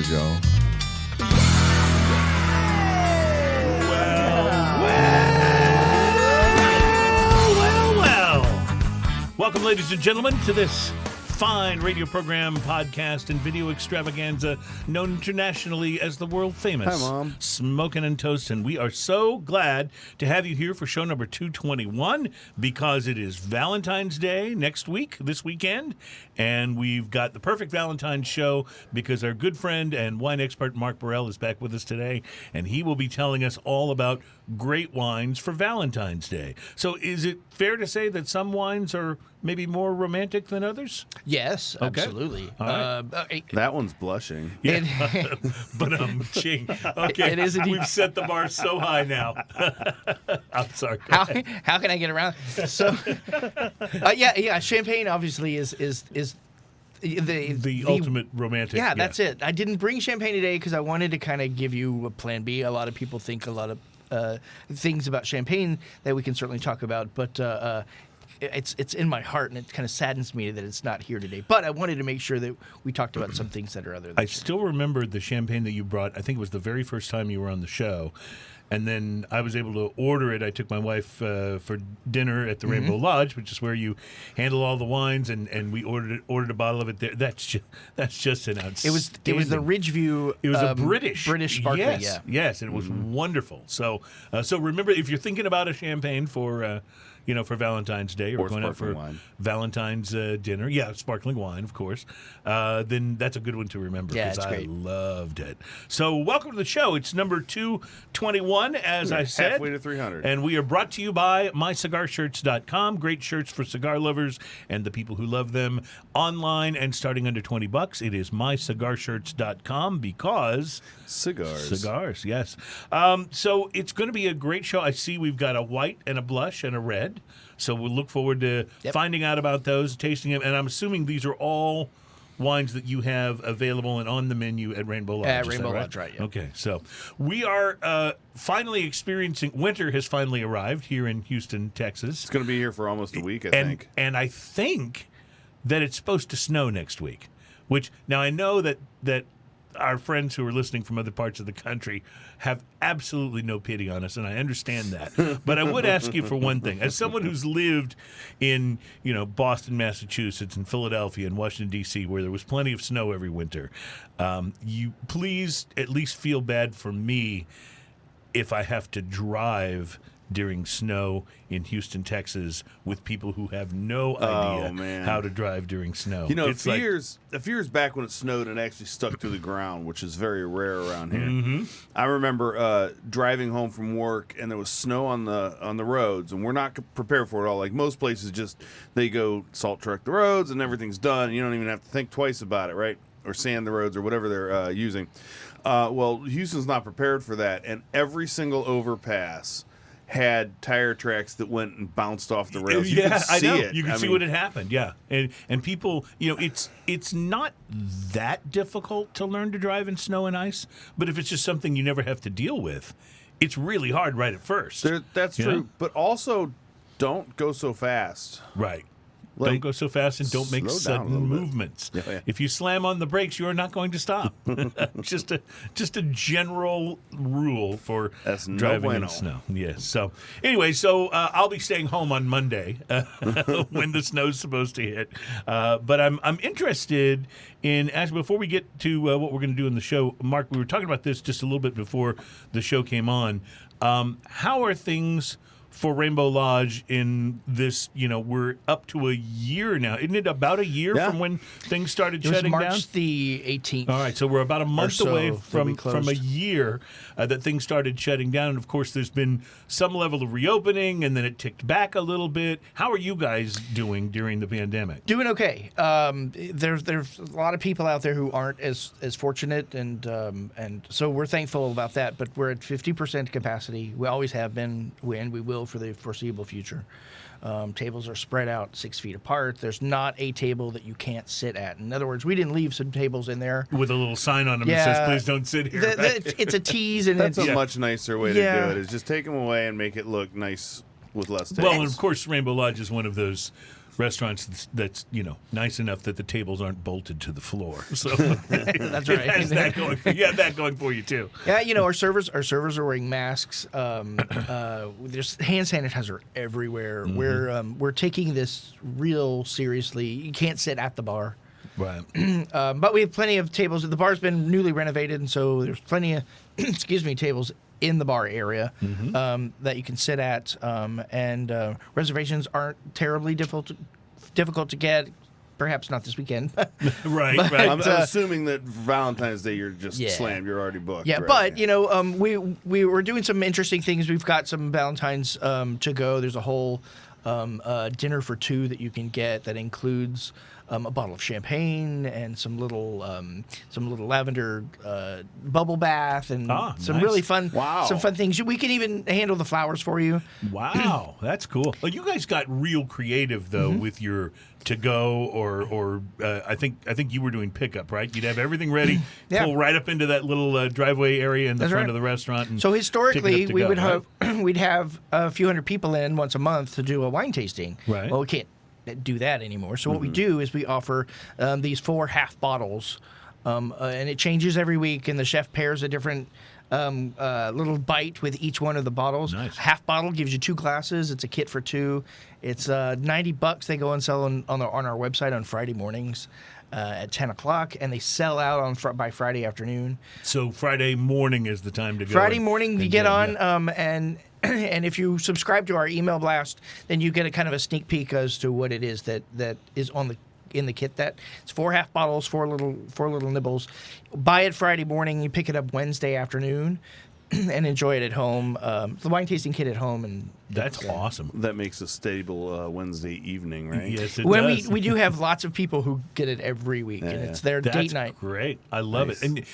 is, y'all. Well. Welcome, ladies and gentlemen, to this fine radio program, podcast, and video extravaganza known internationally as the world-famous Hi, Mom. Smokin and Toastin. We are so glad to have you here for show number 221 because it is Valentine's Day next week, this weekend, and we've got the perfect Valentine's show because our good friend and wine expert Marc Borel is back with us today, and he will be telling us all about great wines for Valentine's Day. So is it fair to say that some wines are maybe more romantic than others? Yes, Okay. Absolutely. All That one's blushing. Yeah, but gee, okay, It is indeed. we've set the bar so high now. I'm sorry. go how, ahead. how can I get around? So, yeah. Champagne obviously is The ultimate romantic. Yeah, that's it. I didn't bring champagne today because I wanted to kind of give you a plan B. A lot of people think a lot of things about champagne that we can certainly talk about, but it's in my heart, and it kind of saddens me that it's not here today. But I wanted to make sure that we talked about some things that are other than I still remember the champagne that you brought. I think it was the very first time you were on the show. And then I was able to order it. I took my wife for dinner at the Rainbow Lodge, which is where you handle all the wines, and we ordered a bottle of it there. That's just an outstanding. It was the Ridgeview. It was a British sparkling. Yes, and it was wonderful. So remember, if you're thinking about a champagne for for Valentine's Day or going out for wine. Valentine's dinner, sparkling wine, of course, then that's a good one to remember Yeah, because it's I great. loved it. So welcome to the show. It's number 221, as I said. Halfway to 300. And we are brought to you by MyCigarShirts.com. Great shirts for cigar lovers and the people who love them online and starting under $20. It is MyCigarShirts.com because cigars, yes. So it's going to be a great show. I see we've got a white and a blush and a red. So we'll look forward to finding out about those, tasting them. And I'm assuming these are all wines that you have available and on the menu at Rainbow Lodge. At Is that Rainbow right? Lodge, right, yeah. Okay, so we are finally experiencing, winter has finally arrived here in Houston, Texas. It's going to be here for almost a week, I think. And I think that it's supposed to snow next week, which now I know that our friends who are listening from other parts of the country have absolutely no pity on us, and I understand that. But I would ask you for one thing. As someone who's lived in, Boston, Massachusetts, and Philadelphia, and Washington, D.C., where there was plenty of snow every winter, you please at least feel bad for me if I have to drive during snow in Houston, Texas, with people who have no idea how to drive during snow. A few years back when it snowed and actually stuck to the ground, which is very rare around here. I remember driving home from work, and there was snow on the roads, and we're not prepared for it all. Like most places, they go salt truck the roads, and everything's done. And you don't even have to think twice about it, right? Or sand the roads or whatever they're using. Well, Houston's not prepared for that, and every single overpass had tire tracks that went and bounced off the rails. You could see it. You could see what had happened, yeah. And people, it's not that difficult to learn to drive in snow and ice, but if it's just something you never have to deal with, it's really hard right at first. That's true, but also don't go so fast. Right. Don't go so fast and don't make slow down a sudden little bit. movements. Yeah. If you slam on the brakes, you are not going to stop. just a general rule for That's no driving in bueno. snow. Yes. So anyway, I'll be staying home on Monday when the snow's supposed to hit. But I'm interested in before we get to what we're going to do in the show, Mark. We were talking about this just a little bit before the show came on. How are things for Rainbow Lodge in this, we're up to a year now. Isn't it about a year from when things started shutting down? It was March the 18th. All right, so we're about a month so away that we from a closed. year that things started shutting down. And, of course, there's been some level of reopening, and then it ticked back a little bit. How are you guys doing during the pandemic? Doing okay. There's a lot of people out there who aren't as fortunate, and so we're thankful about that. But we're at 50% capacity. We always have been, and we will for the foreseeable future. Tables are spread out 6 feet apart. There's not a table that you can't sit at. In other words, we didn't leave some tables in there With a little sign on them that says, please don't sit here. It's a tease, and That's it's a much nicer way to do it, is just take them away and make it look nice with less tables. Well, and of course, Rainbow Lodge is one of those restaurants that's nice enough that the tables aren't bolted to the floor. So That's right. You have that going for you too. Yeah, our servers are wearing masks. There's hand sanitizer everywhere. We're taking this real seriously. You can't sit at the bar. Right. But we have plenty of tables. The bar's been newly renovated, and so there's plenty of tables in the bar area that you can sit at. And reservations aren't terribly difficult to get. Perhaps not this weekend. Right. I'm assuming that Valentine's Day you're just slammed. You're already booked. Yeah, right? but we were doing some interesting things. We've got some Valentine's to go. There's a whole dinner for two that you can get that includes a bottle of champagne and some little lavender bubble bath and some nice. really fun Wow. some fun things. We can even handle the flowers for you. Wow, that's cool. Well, you guys got real creative though with your to go or I think you were doing pickup, right? You'd have everything ready, Yeah. pull right up into that little driveway area in the That's front right. of the restaurant. And So historically, pick it up to we go, would right? have we'd have a few hundred people in once a month to do a wine tasting. Right. Well, we can't do that anymore. So what we do is we offer these 4 half bottles, and it changes every week. And the chef pairs a different little bite with each one of the bottles. Nice. Half bottle gives you 2 glasses. It's a kit for 2. It's $90. They go and sell on our website on Friday mornings. At 10 o'clock, and they sell out by Friday afternoon. So Friday morning is the time to go. Friday morning, you get on, yeah. and if you subscribe to our email blast, then you get a kind of a sneak peek as to what it is that is in the kit. That it's 4 half bottles, four little nibbles. Buy it Friday morning, you pick it up Wednesday afternoon, and enjoy it at home. The wine tasting kit at home, and That's awesome. That makes a stable Wednesday evening, right? Yes, it when does. we do have lots of people who get it every week, and it's their That's date night. great. I love Nice. it. And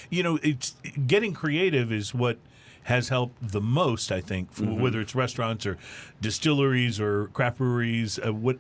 it's getting creative is what has helped the most, I think, for whether it's restaurants or distilleries or craft breweries,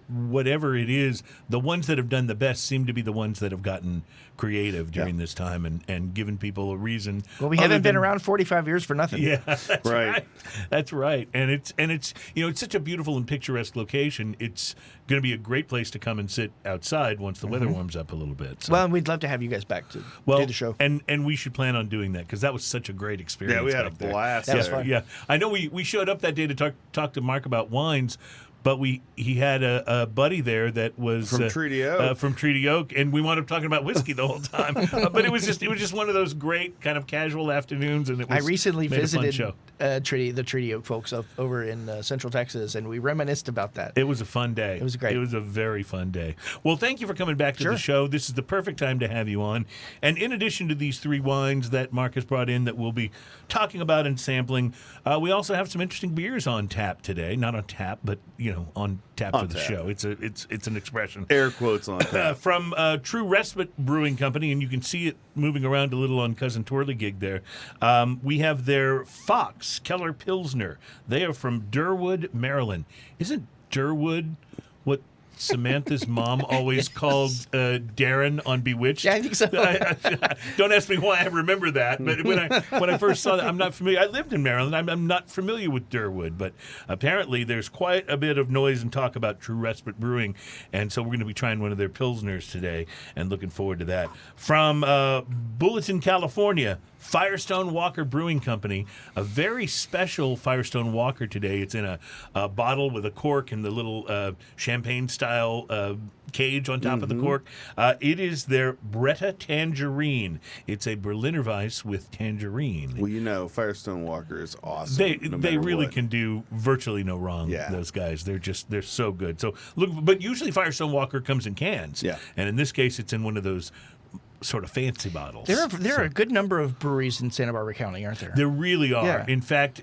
whatever it is. The ones that have done the best seem to be the ones that have gotten creative during this time and given people a reason. Well, we other haven't been than- around 45 years for nothing. Yeah, that's Right. right. That's right. And it's it's such a beautiful and picturesque location. It's going to be a great place to come and sit outside once the weather warms up a little bit. So. Well, we'd love to have you guys back to do the show. And we should plan on doing that because that was such a great experience. Yeah, we had a back there. blast. That was there. fun. Yeah, I know we showed up that day to talk to Mark about wines, but he had a buddy there that was From Treaty Oak. from Treaty Oak, and we wound up talking about whiskey the whole time. But it was just one of those great kind of casual afternoons, and it was I recently made a fun visited show. the Treaty Oak folks over in Central Texas, and we reminisced about that. It was a fun day. It was great. It was a very fun day. Well, thank you for coming back to Sure. the show. This is the perfect time to have you on. And in addition to these 3 wines that Mark has brought in that we'll be talking about and sampling, we also have some interesting beers on tap today. Not on tap, but on tap On for the tap. show. It's an expression. Air quotes on that. From True Respite Brewing Company, and you can see it moving around a little on Cousin Twirly Gig there. We have their Fox Keller Pilsner. They are from Derwood, Maryland. Isn't Derwood what Samantha's mom always called Darren on Bewitched? Yeah, I think so. Don't ask me why I remember that, but when I first saw that, I'm not familiar. I lived in Maryland. I'm not familiar with Derwood, but apparently there's quite a bit of noise and talk about True Respite Brewing, and so we're going to be trying one of their Pilsners today and looking forward to that. From Buellton, California, Firestone Walker Brewing Company, a very special Firestone Walker today. It's in a bottle with a cork and the little champagne-style cage on top of the cork. It is their Bretta Tangerine. It's a Berliner Weiss with tangerine. Well, Firestone Walker is awesome. They no they matter really what. can do virtually no wrong. Yeah. Those guys, they're so good. So look, but usually Firestone Walker comes in cans. Yeah. And in this case, it's in one of those sort of fancy bottles. There are a good number of breweries in Santa Barbara County, aren't there? There really are. Yeah. In fact,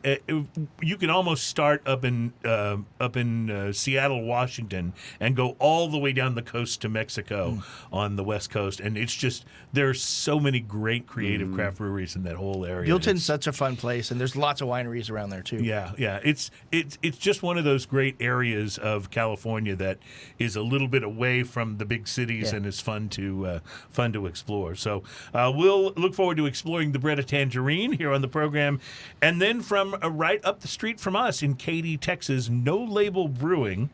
you can almost start up in Seattle, Washington, and go all the way down the coast to Mexico on the West Coast. And it's just there's so many great creative craft breweries in that whole area. Buellton's such a fun place, and there's lots of wineries around there too. Yeah. It's just one of those great areas of California that is a little bit away from the big cities Yeah. and is fun to explore. So we'll look forward to exploring the Bretta Tangerine here on the program, and then from right up the street from us in Katy, Texas, No Label Brewing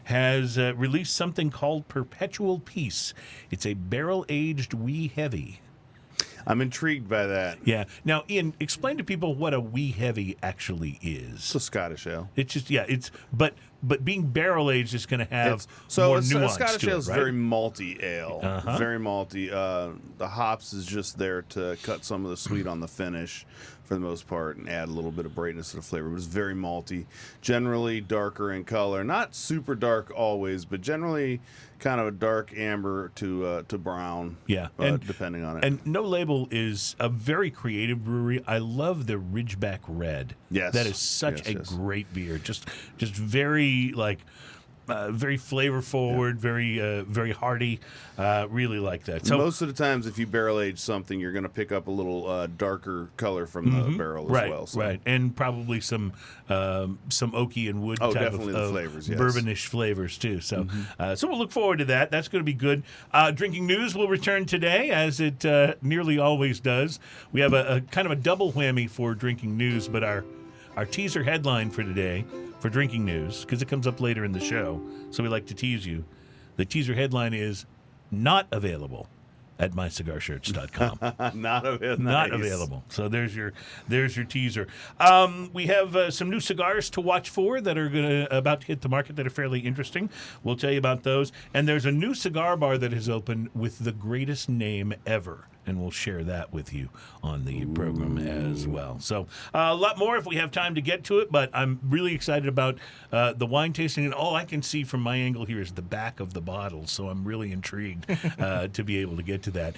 has released something called Perpetual Peace. It's a barrel-aged wee heavy. I'm intrigued by that. Yeah. Now, Ian, explain to people what a wee heavy actually is. It's a Scottish ale. It's just but being barrel aged is going to have more a nuance Scottish to ale it, is right? very malty ale. Uh-huh. Very malty. The hops is just there to cut some of the sweet on the finish for the most part and add a little bit of brightness to the flavor. But it's very malty. Generally darker in color. Not super dark always, but generally kind of a dark amber to brown. Yeah, depending on it. And No Label is a very creative brewery. I love the Ridgeback Red. Yes. That is such a great beer. Just very very flavor forward, very hearty. Really like that. So most of the times, if you barrel age something, you're going to pick up a little darker color from the barrel as well. So. Right, and probably some oaky and wood type definitely of the flavors, yes. bourbonish flavors too. So, so we'll look forward to that. That's going to be good. Drinking News will return today, as it nearly always does. We have a kind of a double whammy for Drinking News, but our teaser headline for today for Drinking News, because it comes up later in the show, so we like to tease you. The teaser headline is not available at mycigarshirts.com. Not available. Not available. So there's your teaser. We have some new cigars to watch for that are about to hit the market that are fairly interesting. We'll tell you about those. And there's a new cigar bar that is open with the greatest name ever. And we'll share that with you on the program as well. So a lot more if we have time to get to it, but I'm really excited about the wine tasting. And all I can see from my angle here is the back of the bottle, so I'm really intrigued to be able to get to that.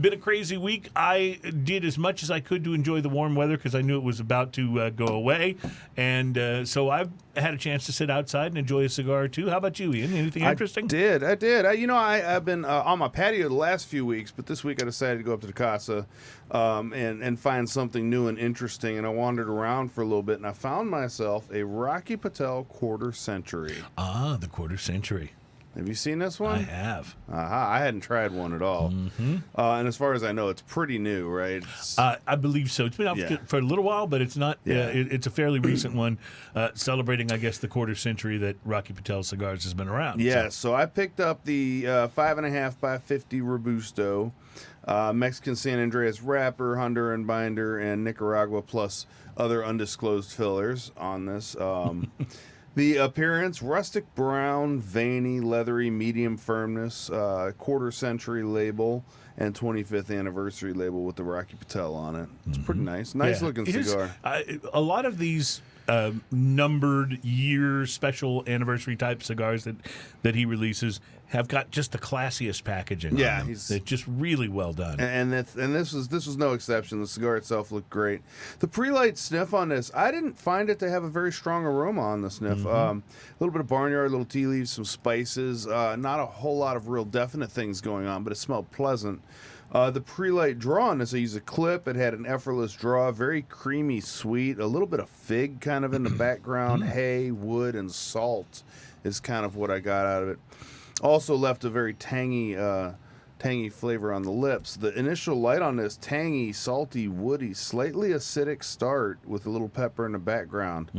Been a crazy week. I did as much as I could to enjoy the warm weather because I knew it was about to go away. And so I've had a chance to sit outside and enjoy a cigar, too. How about you, Ian? Anything interesting? I did. I've been on my patio the last few weeks, but this week I decided to go up to the casa and find something new and interesting, and I wandered around for a little bit, and I found myself a Rocky Patel Quarter Century. Ah, the Quarter Century. Have you seen this one? I have. I hadn't tried one at all. Mm-hmm. And as far as I know, it's pretty new, right? I believe so. It's been out for a little while, but it's not. Yeah. It's a fairly recent one, celebrating, I guess, the quarter century that Rocky Patel Cigars has been around. Yeah, so I picked up the 5.5 by 50 Robusto, Mexican San Andreas wrapper, Honduran binder, and Nicaragua, plus other undisclosed fillers on this. The appearance, rustic brown, veiny, leathery, medium firmness, quarter century label, and 25th anniversary label with the Rocky Patel on it. It's pretty nice. Nice looking cigar. A lot of these numbered year special anniversary type cigars that he releases have got just the classiest packaging on them. It's just really well done. And this was no exception. The cigar itself looked great. The pre-light sniff on this, I didn't find it to have a very strong aroma on the sniff. A little bit of barnyard, little tea leaves, some spices, not a whole lot of real definite things going on, but it smelled pleasant. The pre-light draw on this, I used a clip. It had an effortless draw, very creamy, sweet, a little bit of fig kind of in the background. Hay, wood, and salt is kind of what I got out of it. Also left a very tangy flavor on the lips. The initial light on this, tangy, salty, woody, slightly acidic start with a little pepper in the background.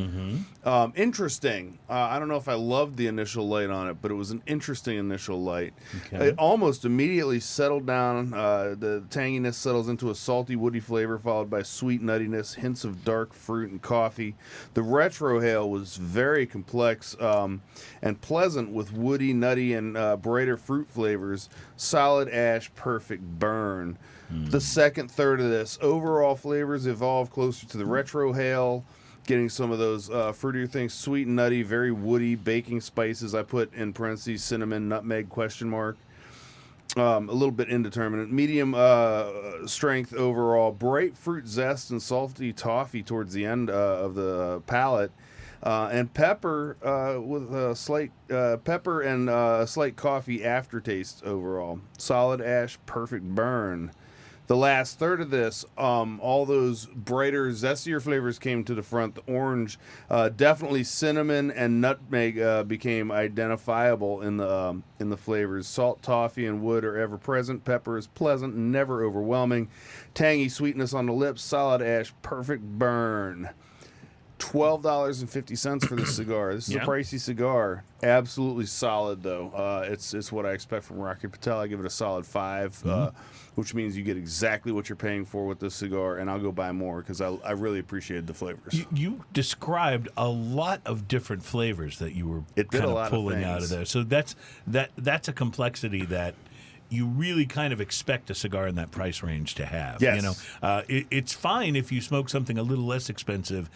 Interesting. I don't know if I loved the initial light on it, but it was an interesting initial light. Okay. It almost immediately settled down. The tanginess settles into a salty, woody flavor, followed by sweet nuttiness, hints of dark fruit and coffee. The retrohale was very complex and pleasant with woody, nutty, and brighter fruit flavors. Solid ash, perfect burn. The second third of this, overall flavors evolve closer to the retrohale, getting some of those fruitier things, sweet and nutty, very woody, baking spices. I put in parentheses cinnamon, nutmeg, question mark. A little bit indeterminate. Medium strength overall, bright fruit zest and salty toffee towards the end of the palate. And pepper with a slight pepper and a slight coffee aftertaste overall. Solid ash, perfect burn. The last third of this, all those brighter, zestier flavors came to the front. The orange, definitely cinnamon and nutmeg became identifiable in the flavors. Salt, toffee, and wood are ever present. Pepper is pleasant, never overwhelming. Tangy sweetness on the lips. Solid ash, perfect burn. $12.50 for this cigar. This is a pricey cigar. Absolutely solid, though. It's what I expect from Rocky Patel. I give it a solid 5, which means you get exactly what you're paying for with this cigar, and I'll go buy more because I really appreciated the flavors. You described a lot of different flavors that you were kind of pulling out of there. So that's a complexity that you really kind of expect a cigar in that price range to have. Yes. You know, it's fine if you smoke something a little less expensive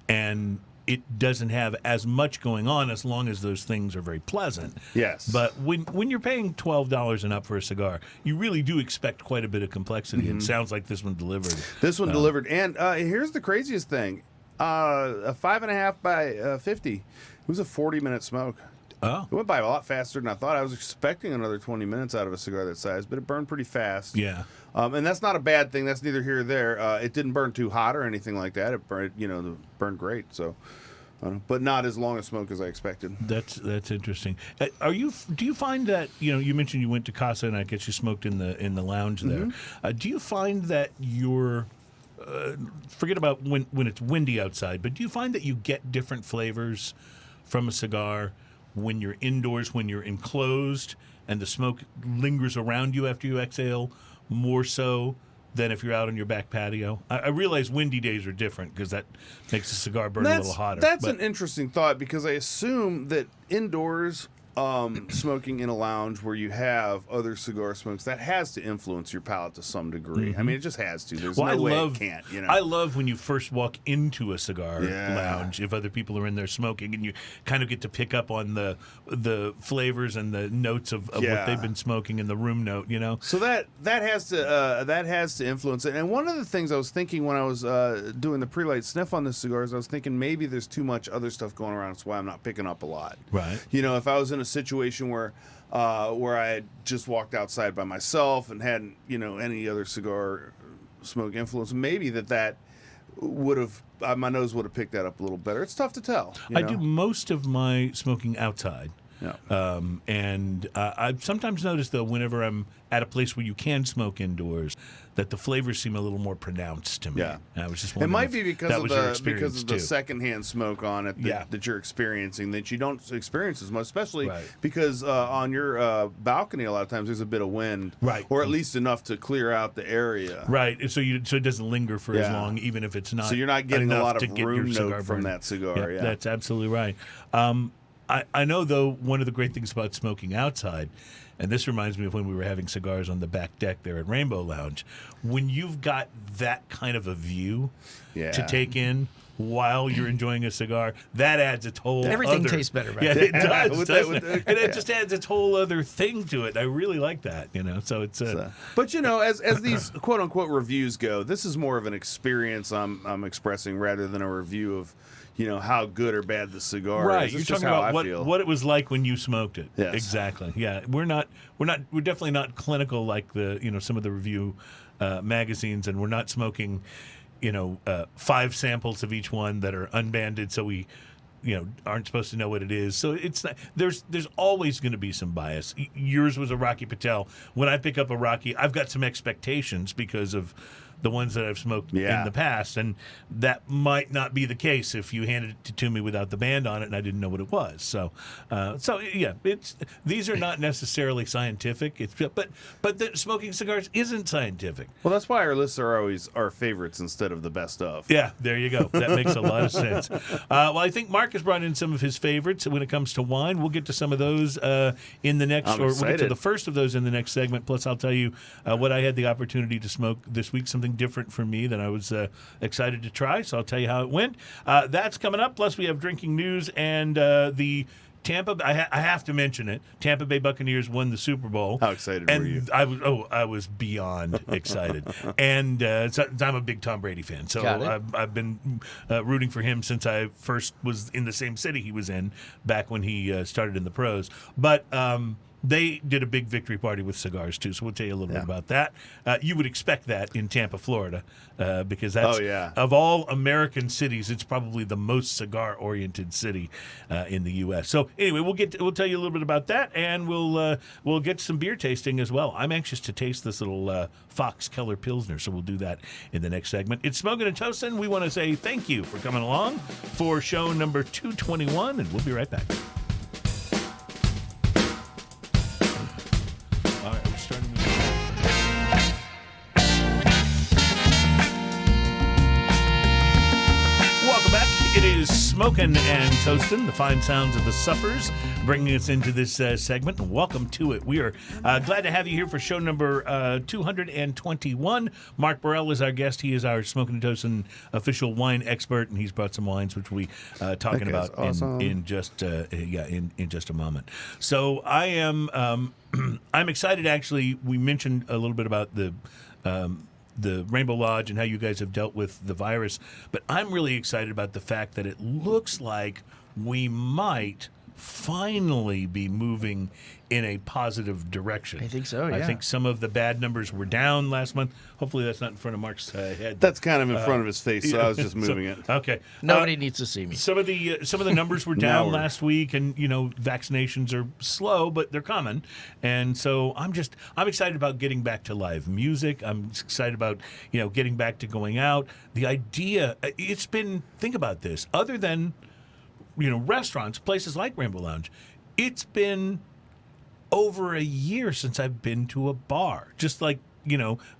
and it doesn't have as much going on as long as those things are very pleasant. Yes. But when you're paying $12 and up for a cigar, you really do expect quite a bit of complexity. It sounds like this one delivered. This one delivered. And here's the craziest thing. A 5.5 by 50. It was a 40-minute smoke. Oh. It went by a lot faster than I thought. I was expecting another 20 minutes out of a cigar that size, but it burned pretty fast. Yeah. And that's not a bad thing. That's neither here or there. It didn't burn too hot or anything like that. It burned great. So, but not as long a smoke as I expected. That's interesting. Do you find that you mentioned you went to Casa and I guess you smoked in the lounge there. Do you find that you're forget about when it's windy outside, but do you find that you get different flavors from a cigar when you're indoors, when you're enclosed, and the smoke lingers around you after you exhale more so than if you're out on your back patio? I realize windy days are different because that makes the cigar burn a little hotter. That's an interesting thought because I assume that indoors smoking in a lounge where you have other cigar smokes, that has to influence your palate to some degree. I mean, it just has to. There's no way it can't. I love when you first walk into a cigar lounge, if other people are in there smoking, and you kind of get to pick up on the flavors and the notes of what they've been smoking in the room note. So that has to influence it. And one of the things I was thinking when I was doing the pre-light sniff on this cigar is I was thinking maybe there's too much other stuff going around. That's why I'm not picking up a lot. Right. If I was in a situation where I had just walked outside by myself and hadn't any other cigar smoke influence, maybe that would have my nose would have picked that up a little better. It's tough to tell. I do most of my smoking outside. Yeah. And I've sometimes noticed, though, whenever I'm at a place where you can smoke indoors, that the flavors seem a little more pronounced to me. Yeah. And I was just it wondering might be because of the too. secondhand smoke on it that you're experiencing that you don't experience as much, especially Right. because on your balcony a lot of times there's a bit of wind, Right. or at least enough to clear out the area. Right, so it doesn't linger for as long, even if it's not. So you're not getting a enough lot to of get room your cigar note from burning. that cigar. Yeah, That's absolutely right. I know, though, one of the great things about smoking outside, and this reminds me of when we were having cigars on the back deck there at Rainbow Lounge, when you've got that kind of a view to take in while you're enjoying a cigar, that adds its whole Everything other, tastes better, right? Yeah, it does, With doesn't that- it? And it just adds its whole other thing to it. I really like that, so it's... But as these quote unquote reviews go, this is more of an experience I'm expressing rather than a review of how good or bad the cigar right. is. You're It's just talking how I about feel. what it was like when you smoked it. Yes. Exactly. Yeah. We're definitely not clinical like some of the review magazines, and we're not smoking 5 samples of each one that are unbanded, so we aren't supposed to know what it is. So it's not, there's always going to be some bias. Yours was a Rocky Patel. When I pick up a Rocky, I've got some expectations because of the ones that I've smoked in the past, and that might not be the case if you handed it to me without the band on it and I didn't know what it was. So these are not necessarily scientific. But the smoking cigars isn't scientific. Well, that's why our lists are always our favorites instead of the best of. Yeah, there you go. That makes a lot of sense. Well, I think Mark has brought in some of his favorites when it comes to wine. We'll get to some of those in the next, I'm or we'll get to excited. the first of those in the next segment. Plus, I'll tell you what I had the opportunity to smoke this week, something different for me that I was excited to try. So I'll tell you how it went. That's coming up. Plus, we have drinking news and the Tampa. I have to mention it. Tampa Bay Buccaneers won the Super Bowl. How excited and were you? I was beyond excited. And so I'm a big Tom Brady fan, so I've been rooting for him since I first was in the same city he was in back when he started in the pros. But they did a big victory party with cigars too, so we'll tell you a little bit about that. You would expect that in Tampa, Florida, because that's of all American cities, it's probably the most cigar-oriented city in the U.S. So anyway, we'll tell you a little bit about that, and we'll get some beer tasting as well. I'm anxious to taste this little Fox Keller Pilsner, so we'll do that in the next segment. It's Smokin' and Toastin'. We want to say thank you for coming along for show number 221, and we'll be right back. It is Smokin' and Toastin', the fine sounds of the Suffers, bringing us into this segment, and welcome to it. We are glad to have you here for show number 221. Marc Borel is our guest. He is our Smokin' and Toastin' official wine expert, and he's brought some wines, which we'll be talking about in just a moment. So I am I'm excited. Actually, we mentioned a little bit about the Rainbow Lodge and how you guys have dealt with the virus. But I'm really excited about the fact that it looks like we might finally be moving in a positive direction. I think so, yeah. I think some of the bad numbers were down last month. Hopefully that's not in front of Mark's head. That's kind of in front of his face, so I was just moving it. Okay. Nobody needs to see me. Some of the numbers were down last week, and vaccinations are slow, but they're coming. And so I'm excited about getting back to live music. I'm excited about getting back to going out. The idea, think about this, other than restaurants, places like Rainbow Lounge, it's been over a year since I've been to a bar. Just like,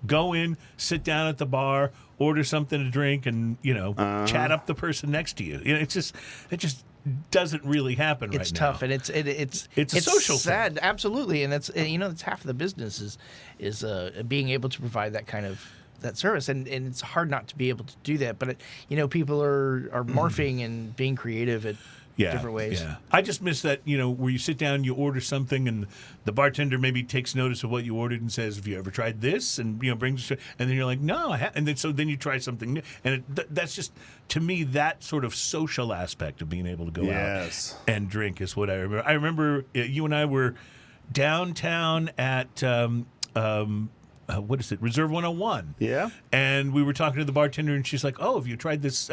go in, sit down at the bar, order something to drink, and, chat up the person next to you. It just doesn't really happen right now. It's tough, and it's a social sad, thing. Absolutely, and it's half of the business is being able to provide that kind of that service, and it's hard not to be able to do that. But people are morphing and being creative at different ways. Yeah, I just miss that. Where you sit down, you order something, and the bartender maybe takes notice of what you ordered and says, "Have you ever tried this?" And brings it, and then you're like, "No, I haven't." And then you try something new, and that's just, to me, that sort of social aspect of being able to go out and drink is what I remember. I remember you and I were downtown at what is it, Reserve 101. Yeah. And we were talking to the bartender, and she's like, "Oh, have you tried this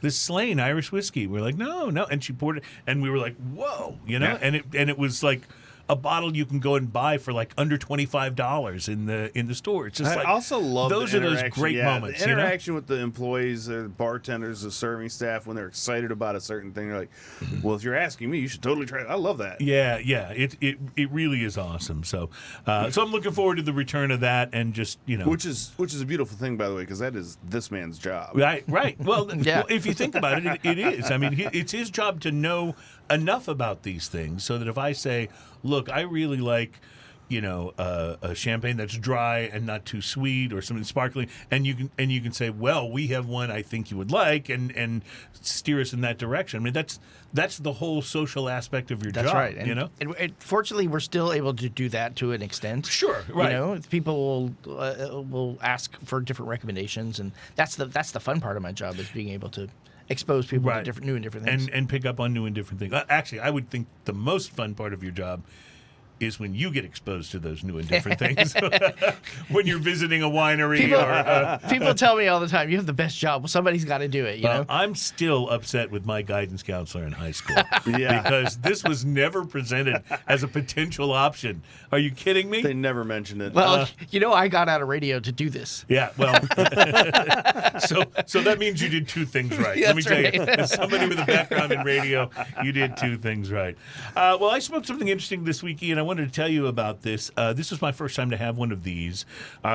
Slane Irish whiskey?" We're like, "No." And she poured it, and we were like, "Whoa," Yeah. And it was like a bottle you can go and buy for like under $25 in the store. It's just I also love those the are those interaction. great moments. The interaction with the employees, the bartenders, the serving staff when they're excited about a certain thing. They're like, "Well, if you're asking me, you should totally try it." I love that. Yeah. It really is awesome. So I'm looking forward to the return of that, and just which is a beautiful thing, by the way, because that is this man's job. Right. Well, well, if you think about it, it is. I mean, it's his job to know enough about these things so that if I say, "Look, I really like, a champagne that's dry and not too sweet, or something sparkling," and you can say, "Well, we have one I think you would like," and steer us in that direction. I mean, that's the whole social aspect of your job. That's right. And fortunately, we're still able to do that to an extent. Sure. Right. People will ask for different recommendations, and that's the fun part of my job, is being able to expose people to new and different things. And pick up on new and different things. Actually, I would think the most fun part of your job is when you get exposed to those new and different things. When you're visiting a winery. People tell me all the time, "You have the best job." Well, somebody's got to do it, know? I'm still upset with my guidance counselor in high school. Because this was never presented as a potential option. Are you kidding me? They never mentioned it. Well, I got out of radio to do this. Yeah, well, so that means you did two things right. Let me tell you, as somebody with a background in radio, you did two things right. Well, I smoked something interesting this week, and I wanted to tell you about this. This was my first time to have one of these.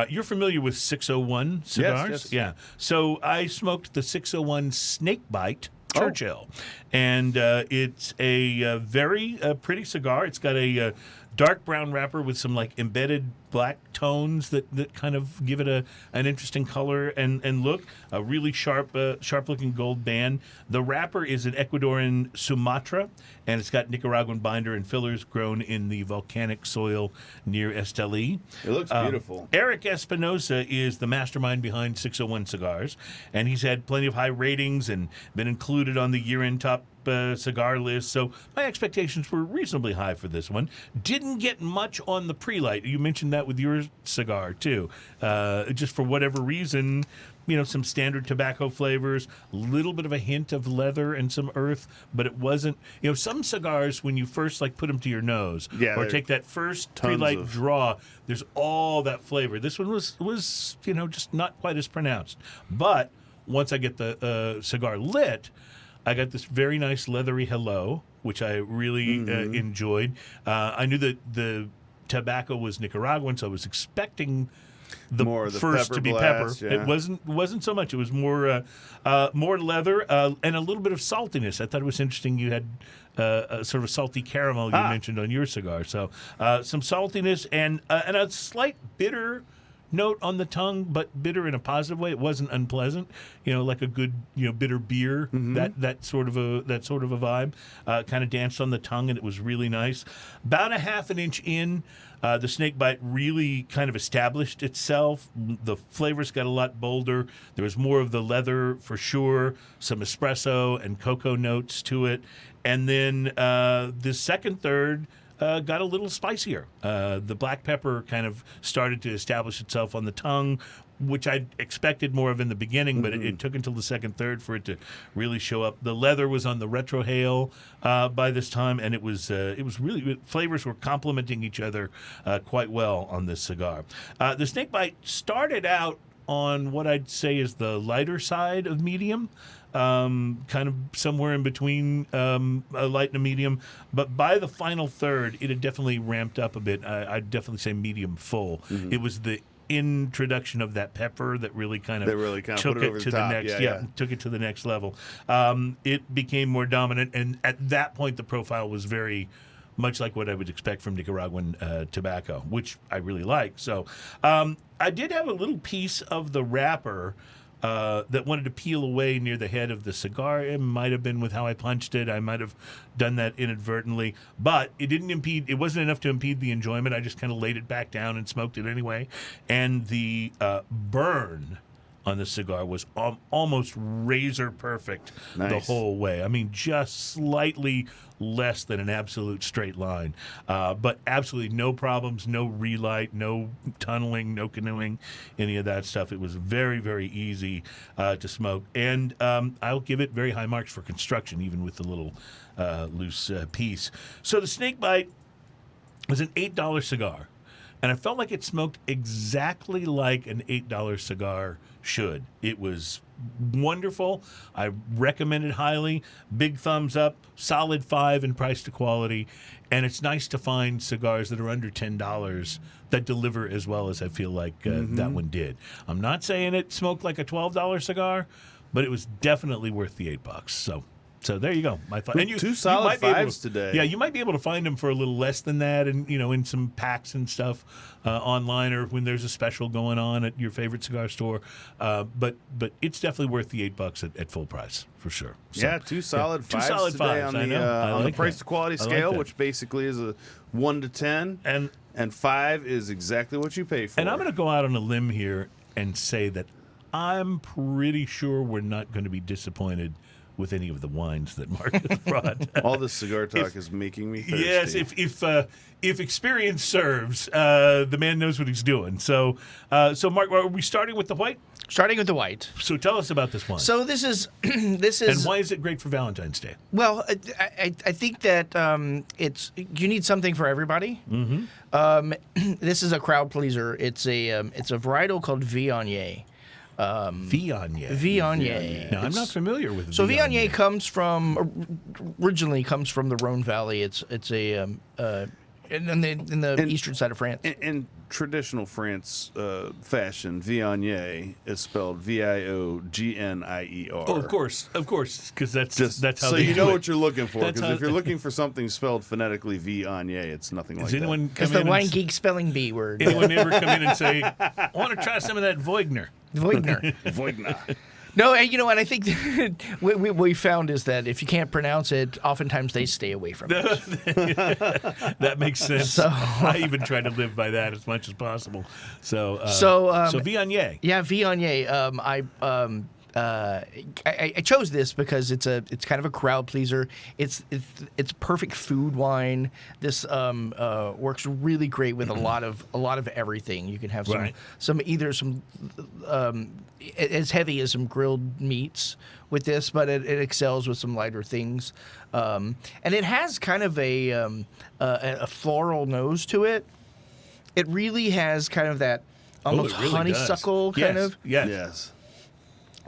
You're familiar with 601 cigars? Yes. Yeah. So I smoked the 601 Snakebite Churchill. And it's a very pretty cigar. It's got a dark brown wrapper with some like embedded black tones that kind of give it an interesting color and look. A really sharp looking gold band. The wrapper is an Ecuadorian Sumatra, and it's got Nicaraguan binder and fillers grown in the volcanic soil near Esteli. It looks beautiful. Eric Espinosa is the mastermind behind 601 Cigars, and he's had plenty of high ratings and been included on the year-end top cigar list, so my expectations were reasonably high for this one. Didn't get much on the pre-light. You mentioned that with your cigar too. Just for whatever reason, some standard tobacco flavors, a little bit of a hint of leather and some earth, but it wasn't. Some cigars when you first put them to your nose or take that first pre-light draw, there's all that flavor. This one was just not quite as pronounced. But once I get the cigar lit, I got this very nice leathery hello, which I really enjoyed. I knew that the tobacco was Nicaraguan, so I was expecting the first to be blast, pepper. yeah. It wasn't so much. It was more leather and a little bit of saltiness. I thought it was interesting. You had a sort of salty caramel you mentioned on your cigar. So some saltiness and a slight bitter note on the tongue, but bitter in a positive way. It wasn't unpleasant, like a good, bitter beer. That sort of a vibe. Kind of danced on the tongue, and it was really nice. About a half an inch in, the Snakebite really kind of established itself. The flavors got a lot bolder. There was more of the leather for sure, some espresso and cocoa notes to it, and then the second third got a little spicier. The black pepper kind of started to establish itself on the tongue, which I expected more of in the beginning, but it took until the second third for it to really show up. The leather was on the retrohale by this time, and it was really, flavors were complementing each other quite well on this cigar. The Snakebite started out on what I'd say is the lighter side of medium. Kind of somewhere in between a light and a medium. But by the final third, it had definitely ramped up a bit. I'd definitely say medium full. It was the introduction of that pepper that really kind of took put it it over to the the top. next took it to the next level. It became more dominant, and at that point the profile was very much like what I would expect from Nicaraguan tobacco, which I really like. So I did have a little piece of the wrapper that wanted to peel away near the head of the cigar. It might have been with how I punched it. I might have done that inadvertently, but it didn't impede. It wasn't enough to impede the enjoyment. I just kind of laid it back down and smoked it anyway. And the burn on the cigar was almost razor perfect the whole way. I mean, just slightly less than an absolute straight line. But absolutely no problems, no relight, no tunneling, no canoeing, any of that stuff. It was very, very easy to smoke. And I'll give it very high marks for construction, even with the little loose piece. So the Snakebite was an $8 cigar. And I felt like it smoked exactly like an $8 cigar should. It was wonderful. I recommend it highly. Big thumbs up, solid 5 in price to quality. And it's nice to find cigars that are under $10 that deliver as well as I feel like that one did. I'm not saying it smoked like a $12 cigar, but it was definitely worth the $8. So there you go. My thought. And Two solid fives today. Yeah, you might be able to find them for a little less than that, and in some packs and stuff online, or when there's a special going on at your favorite cigar store. But it's definitely worth the $8 at full price for sure. So, yeah, two solid fives solid today fives, on the price to quality scale, that. which basically is a 1 to 10, and 5 is exactly what you pay for. And I'm going to go out on a limb here and say that I'm pretty sure we're not going to be disappointed with any of the wines that Mark has brought. All this cigar talk is making me thirsty. Yes, if experience serves, the man knows what he's doing. So Mark, are we starting with the white? Starting with the white. So tell us about this wine. So this is and why is it great for Valentine's Day? Well, I think that you need something for everybody. This is a crowd pleaser. It's a varietal called Viognier. Viognier. Now, I'm not familiar with so Viognier originally comes from the Rhone Valley. It's a in the eastern side of France. In traditional France fashion, Viognier is spelled Viognier. Oh, of course, because that's how so they you do know it. what you're looking for. That's Because how- if you're looking for something spelled phonetically Viognier, it's nothing like Does anyone that. come It's the in wine and, geek spelling bee word. anyone ever come in and say, "I want to try some of that Viognier"? Viognier. Voigtner. No, and and I think what we found is that if you can't pronounce it, oftentimes they stay away from it. That makes sense. So- I even try to live by that as much as possible. So Viognier. Yeah, Viognier. I chose this because it's kind of a crowd pleaser. It's perfect food wine. This works really great with a lot of everything. You can have some as heavy as some grilled meats with this, but it excels with some lighter things. And it has kind of a floral nose to it. It really has kind of that almost it really honeysuckle does. kind of Yes.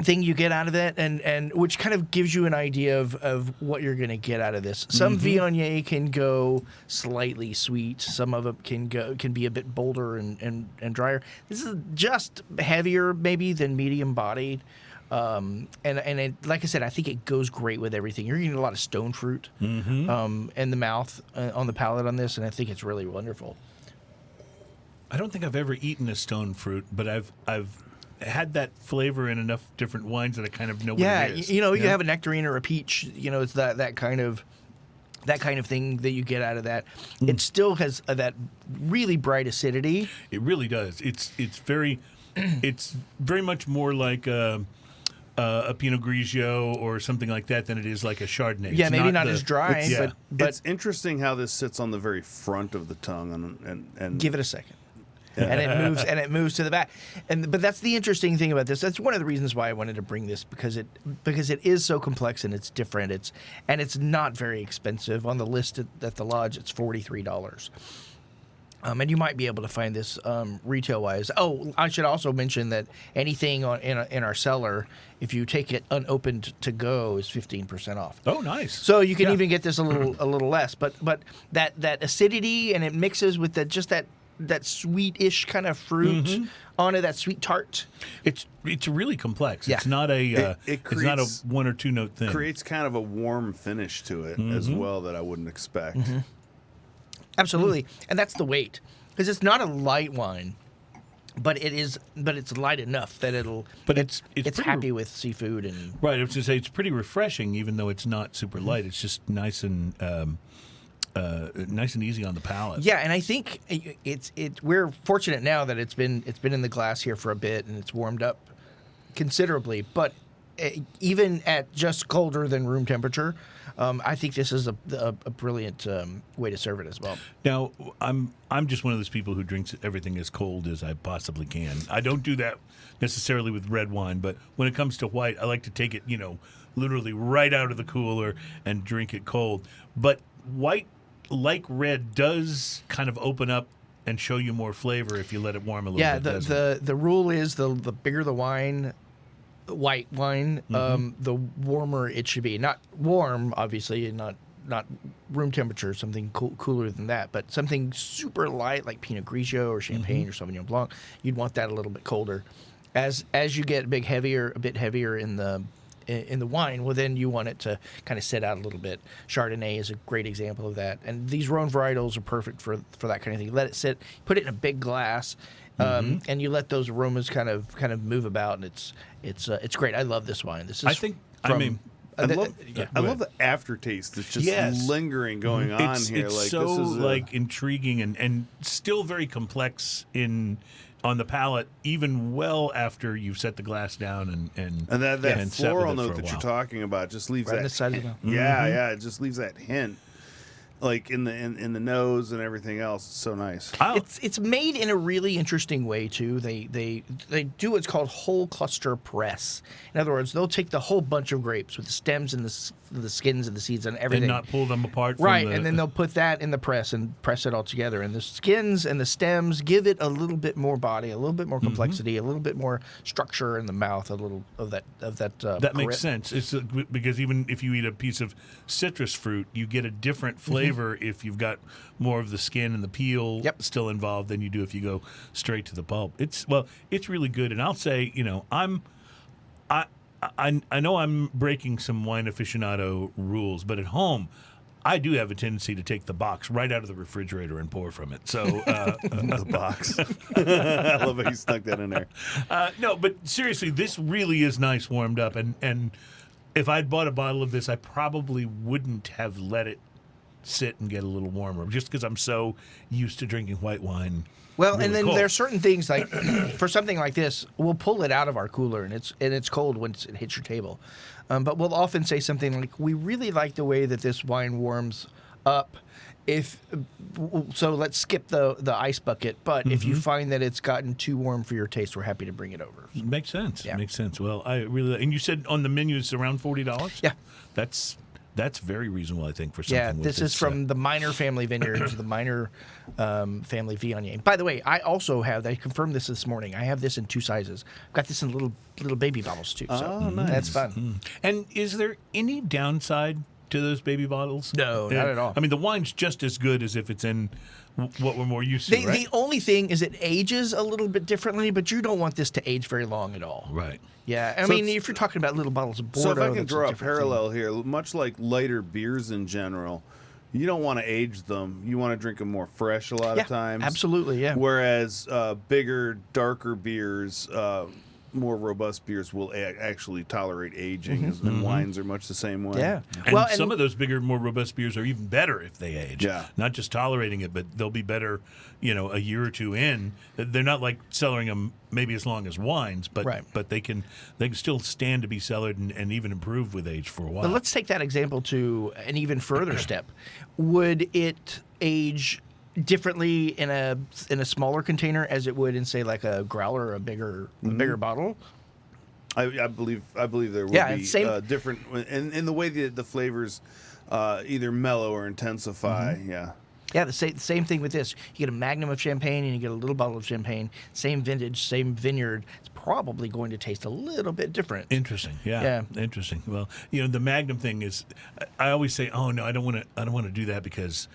thing you get out of it, and which kind of gives you an idea of what you're going to get out of this. Some Viognier can go slightly sweet. Some of it can be a bit bolder and drier. This is just heavier maybe than medium bodied. And it, like I said, I think it goes great with everything. You're getting a lot of stone fruit in the mouth, on the palate on this, and I think it's really wonderful. I don't think I've ever eaten a stone fruit, but I've had that flavor in enough different wines that I kind of know what it is. You have a nectarine or a peach. It's that kind of thing that you get out of that. It still has that really bright acidity. It really does. It's very much more like a Pinot Grigio or something like that than it is like a Chardonnay. Yeah, It's maybe not as dry, but It's interesting how this sits on the very front of the tongue, and give it a second. And it moves to the back, but that's the interesting thing about this. That's one of the reasons why I wanted to bring this, because it is so complex and it's different. It's not very expensive. On the list at the lodge, it's $43. And you might be able to find this retail wise. Oh, I should also mention that anything in our cellar, if you take it unopened to go, is 15% off. Oh, nice. So you can even get this a little less. But that acidity, and it mixes with that sweetish kind of fruit onto that sweet tart. It's really complex. Yeah. It's not it's not a one or two note thing. creates kind of a warm finish to it as well that I wouldn't expect. Absolutely, and that's the weight, because it's not a light wine, but it's light enough that it's pretty happy with seafood and Right. I was going to say it's pretty refreshing, even though it's not super light. It's just nice and easy on the palate. yeah. And I think we're fortunate now that it's been in the glass here for a bit and it's warmed up considerably, but even at just colder than room temperature. I think this is a brilliant way to serve it as well. Now, I'm just one of those people who drinks everything as cold as I possibly can. I don't do that necessarily with red wine, but when it comes to white, I like to take it, literally right out of the cooler and drink it cold. But white, like red, does kind of open up and show you more flavor if you let it warm a little bit. Yeah, the rule is the bigger the wine, white wine, the warmer it should be. Not warm, obviously, and not room temperature, something cooler than that, but something super light like Pinot Grigio or Champagne or Sauvignon Blanc. You'd want that a little bit colder. As you get a bit heavier in the wine, well, then you want it to kind of sit out a little bit. Chardonnay is a great example of that, and these Rhone varietals are perfect for that kind of thing. You let it sit, put it in a big glass. And you let those aromas kind of move about, and it's great. I love this wine. This is I love the aftertaste that's just lingering going on here. It's like so this is intriguing and still very complex on the palate, even well after you've set the glass down and that sat floral with it for note a that you're while. talking about just leaves right that on the side of the mouth. yeah, it just leaves that hint, like in the nose and everything else. It's so nice. It's made in a really interesting way too. They do what's called whole cluster press. In other words, they'll take the whole bunch of grapes with the stems and the skins and the seeds and everything, and not pull them apart. Right, and then they'll put that in the press and press it all together. And the skins and the stems give it a little bit more body, a little bit more complexity, a little bit more structure in the mouth, a little of that. That makes sense. It's because even if you eat a piece of citrus fruit, you get a different flavor flavor if you've got more of the skin and the peel Yep. still involved than you do if you go straight to the pulp. It's really good, and I'll say, I know I'm breaking some wine aficionado rules, but at home, I do have a tendency to take the box right out of the refrigerator and pour from it. So The box. I love how you stuck that in there. no, but seriously, this really is nice warmed up, and if I'd bought a bottle of this, I probably wouldn't have let it sit and get a little warmer, just because I'm so used to drinking white wine. Well, really and then cold. there are certain things like for something like this, we'll pull it out of our cooler and it's cold once it hits your table. But we'll often say something like, "We really like the way that this wine warms up. So let's skip the ice bucket. But if you find that it's gotten too warm for your taste, we're happy to bring it over." Makes sense. Yeah. Makes sense. Well, I really, and you said on the menu it's around $40. Yeah. That's very reasonable, I think, for something. Yeah, with this is from the Minor family vineyards, the Minor family Viognier. By the way, I also have, I confirmed this morning, I have this in 2 sizes. I've got this in little baby bottles too. So Oh, nice. that's fun. And is there any downside to those baby bottles? No, not at all. I mean, the wine's just as good as if it's in what we're more used to, right? The only thing is it ages a little bit differently, but you don't want this to age very long at all. Right. Yeah, I So mean, it's- if you're talking about little bottles of Bordeaux, So if I can that's draw a different thing. parallel here, much like lighter beers in general, you don't want to age them. You want to drink them more fresh a lot Yeah, of times. absolutely, yeah. Whereas bigger, darker beers, more robust beers will actually tolerate aging, and wines are much the same way. Yeah. And Well, some of those bigger, more robust beers are even better if they age. Yeah. Not just tolerating it, but they'll be better, a year or two in. They're not like cellaring them maybe as long as wines, but Right. but they can still stand to be cellared and even improve with age for a while. But let's take that example to an even further step. Would it age differently in a smaller container as it would in, say, like a growler or a bigger bottle? I believe there will Yeah, be same- different in the way that the flavors either mellow or intensify. Yeah. Yeah, the same thing with this. You get a magnum of champagne and you get a little bottle of champagne, same vintage, same vineyard. It's probably going to taste a little bit different. Interesting. Yeah. Interesting. Well, the Magnum thing is, I always say, oh no, I don't want to do that because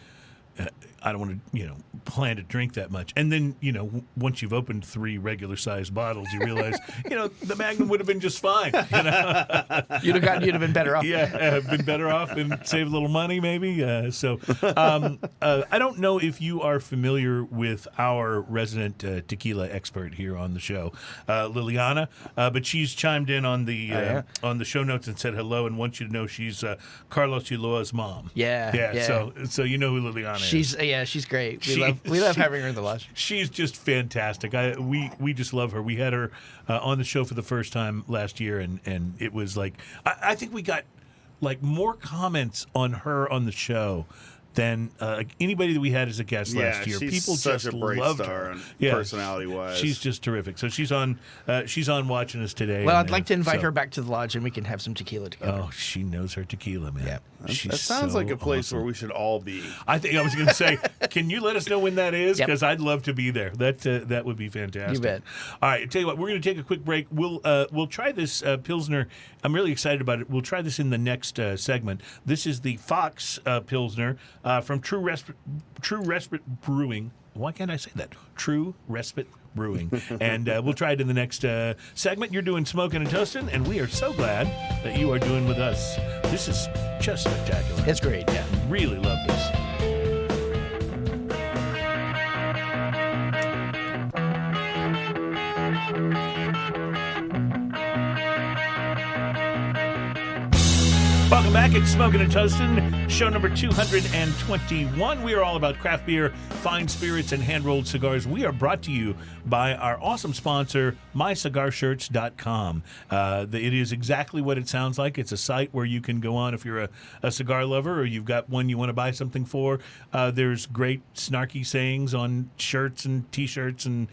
I don't want to, plan to drink that much. And then, once you've opened 3 regular sized bottles, you realize, the Magnum would have been just fine. You'd have been better off. Yeah, been better off and saved a little money, maybe. I don't know if you are familiar with our resident tequila expert here on the show, Liliana, but she's chimed in on the on the show notes and said hello and wants you to know she's Carlos Ulloa's mom. Yeah. So you know who Liliana is. She's great. We love having her in the lodge. She's just fantastic. We just love her. We had her on the show for the first time last year, and it was like I think we got like more comments on her on the show than anybody that we had as a guest last year. She's People such just a bright loved star her. and Yeah, personality-wise. she's just terrific. So she's on watching us today. Well, and, I'd like to invite so- her back to the lodge and we can have some tequila together. Oh, she knows her tequila, man. Yeah. She's That sounds so like a place awesome. where we should all be. I think I was going to say, can you let us know when that is? Yep. Because I'd love to be there. That would be fantastic. You bet. All right, I tell you what, we're going to take a quick break. We'll try this Pilsner. I'm really excited about it. We'll try this in the next segment. This is the Fox Pilsner from True Respite Brewing. Why can't I say that? True Respite Brewing. And we'll try it in the next segment. You're doing Smokin' and Toastin', and we are so glad that you are doing with us. This is just spectacular. It's great, yeah. Really love this. Welcome back. It's Smokin' and Toastin', show number 221. We are all about craft beer, fine spirits, and hand-rolled cigars. We are brought to you by our awesome sponsor, MyCigarShirts.com. It is exactly what it sounds like. It's a site where you can go on if you're a cigar lover or you've got one you want to buy something for. There's great snarky sayings on shirts and T-shirts and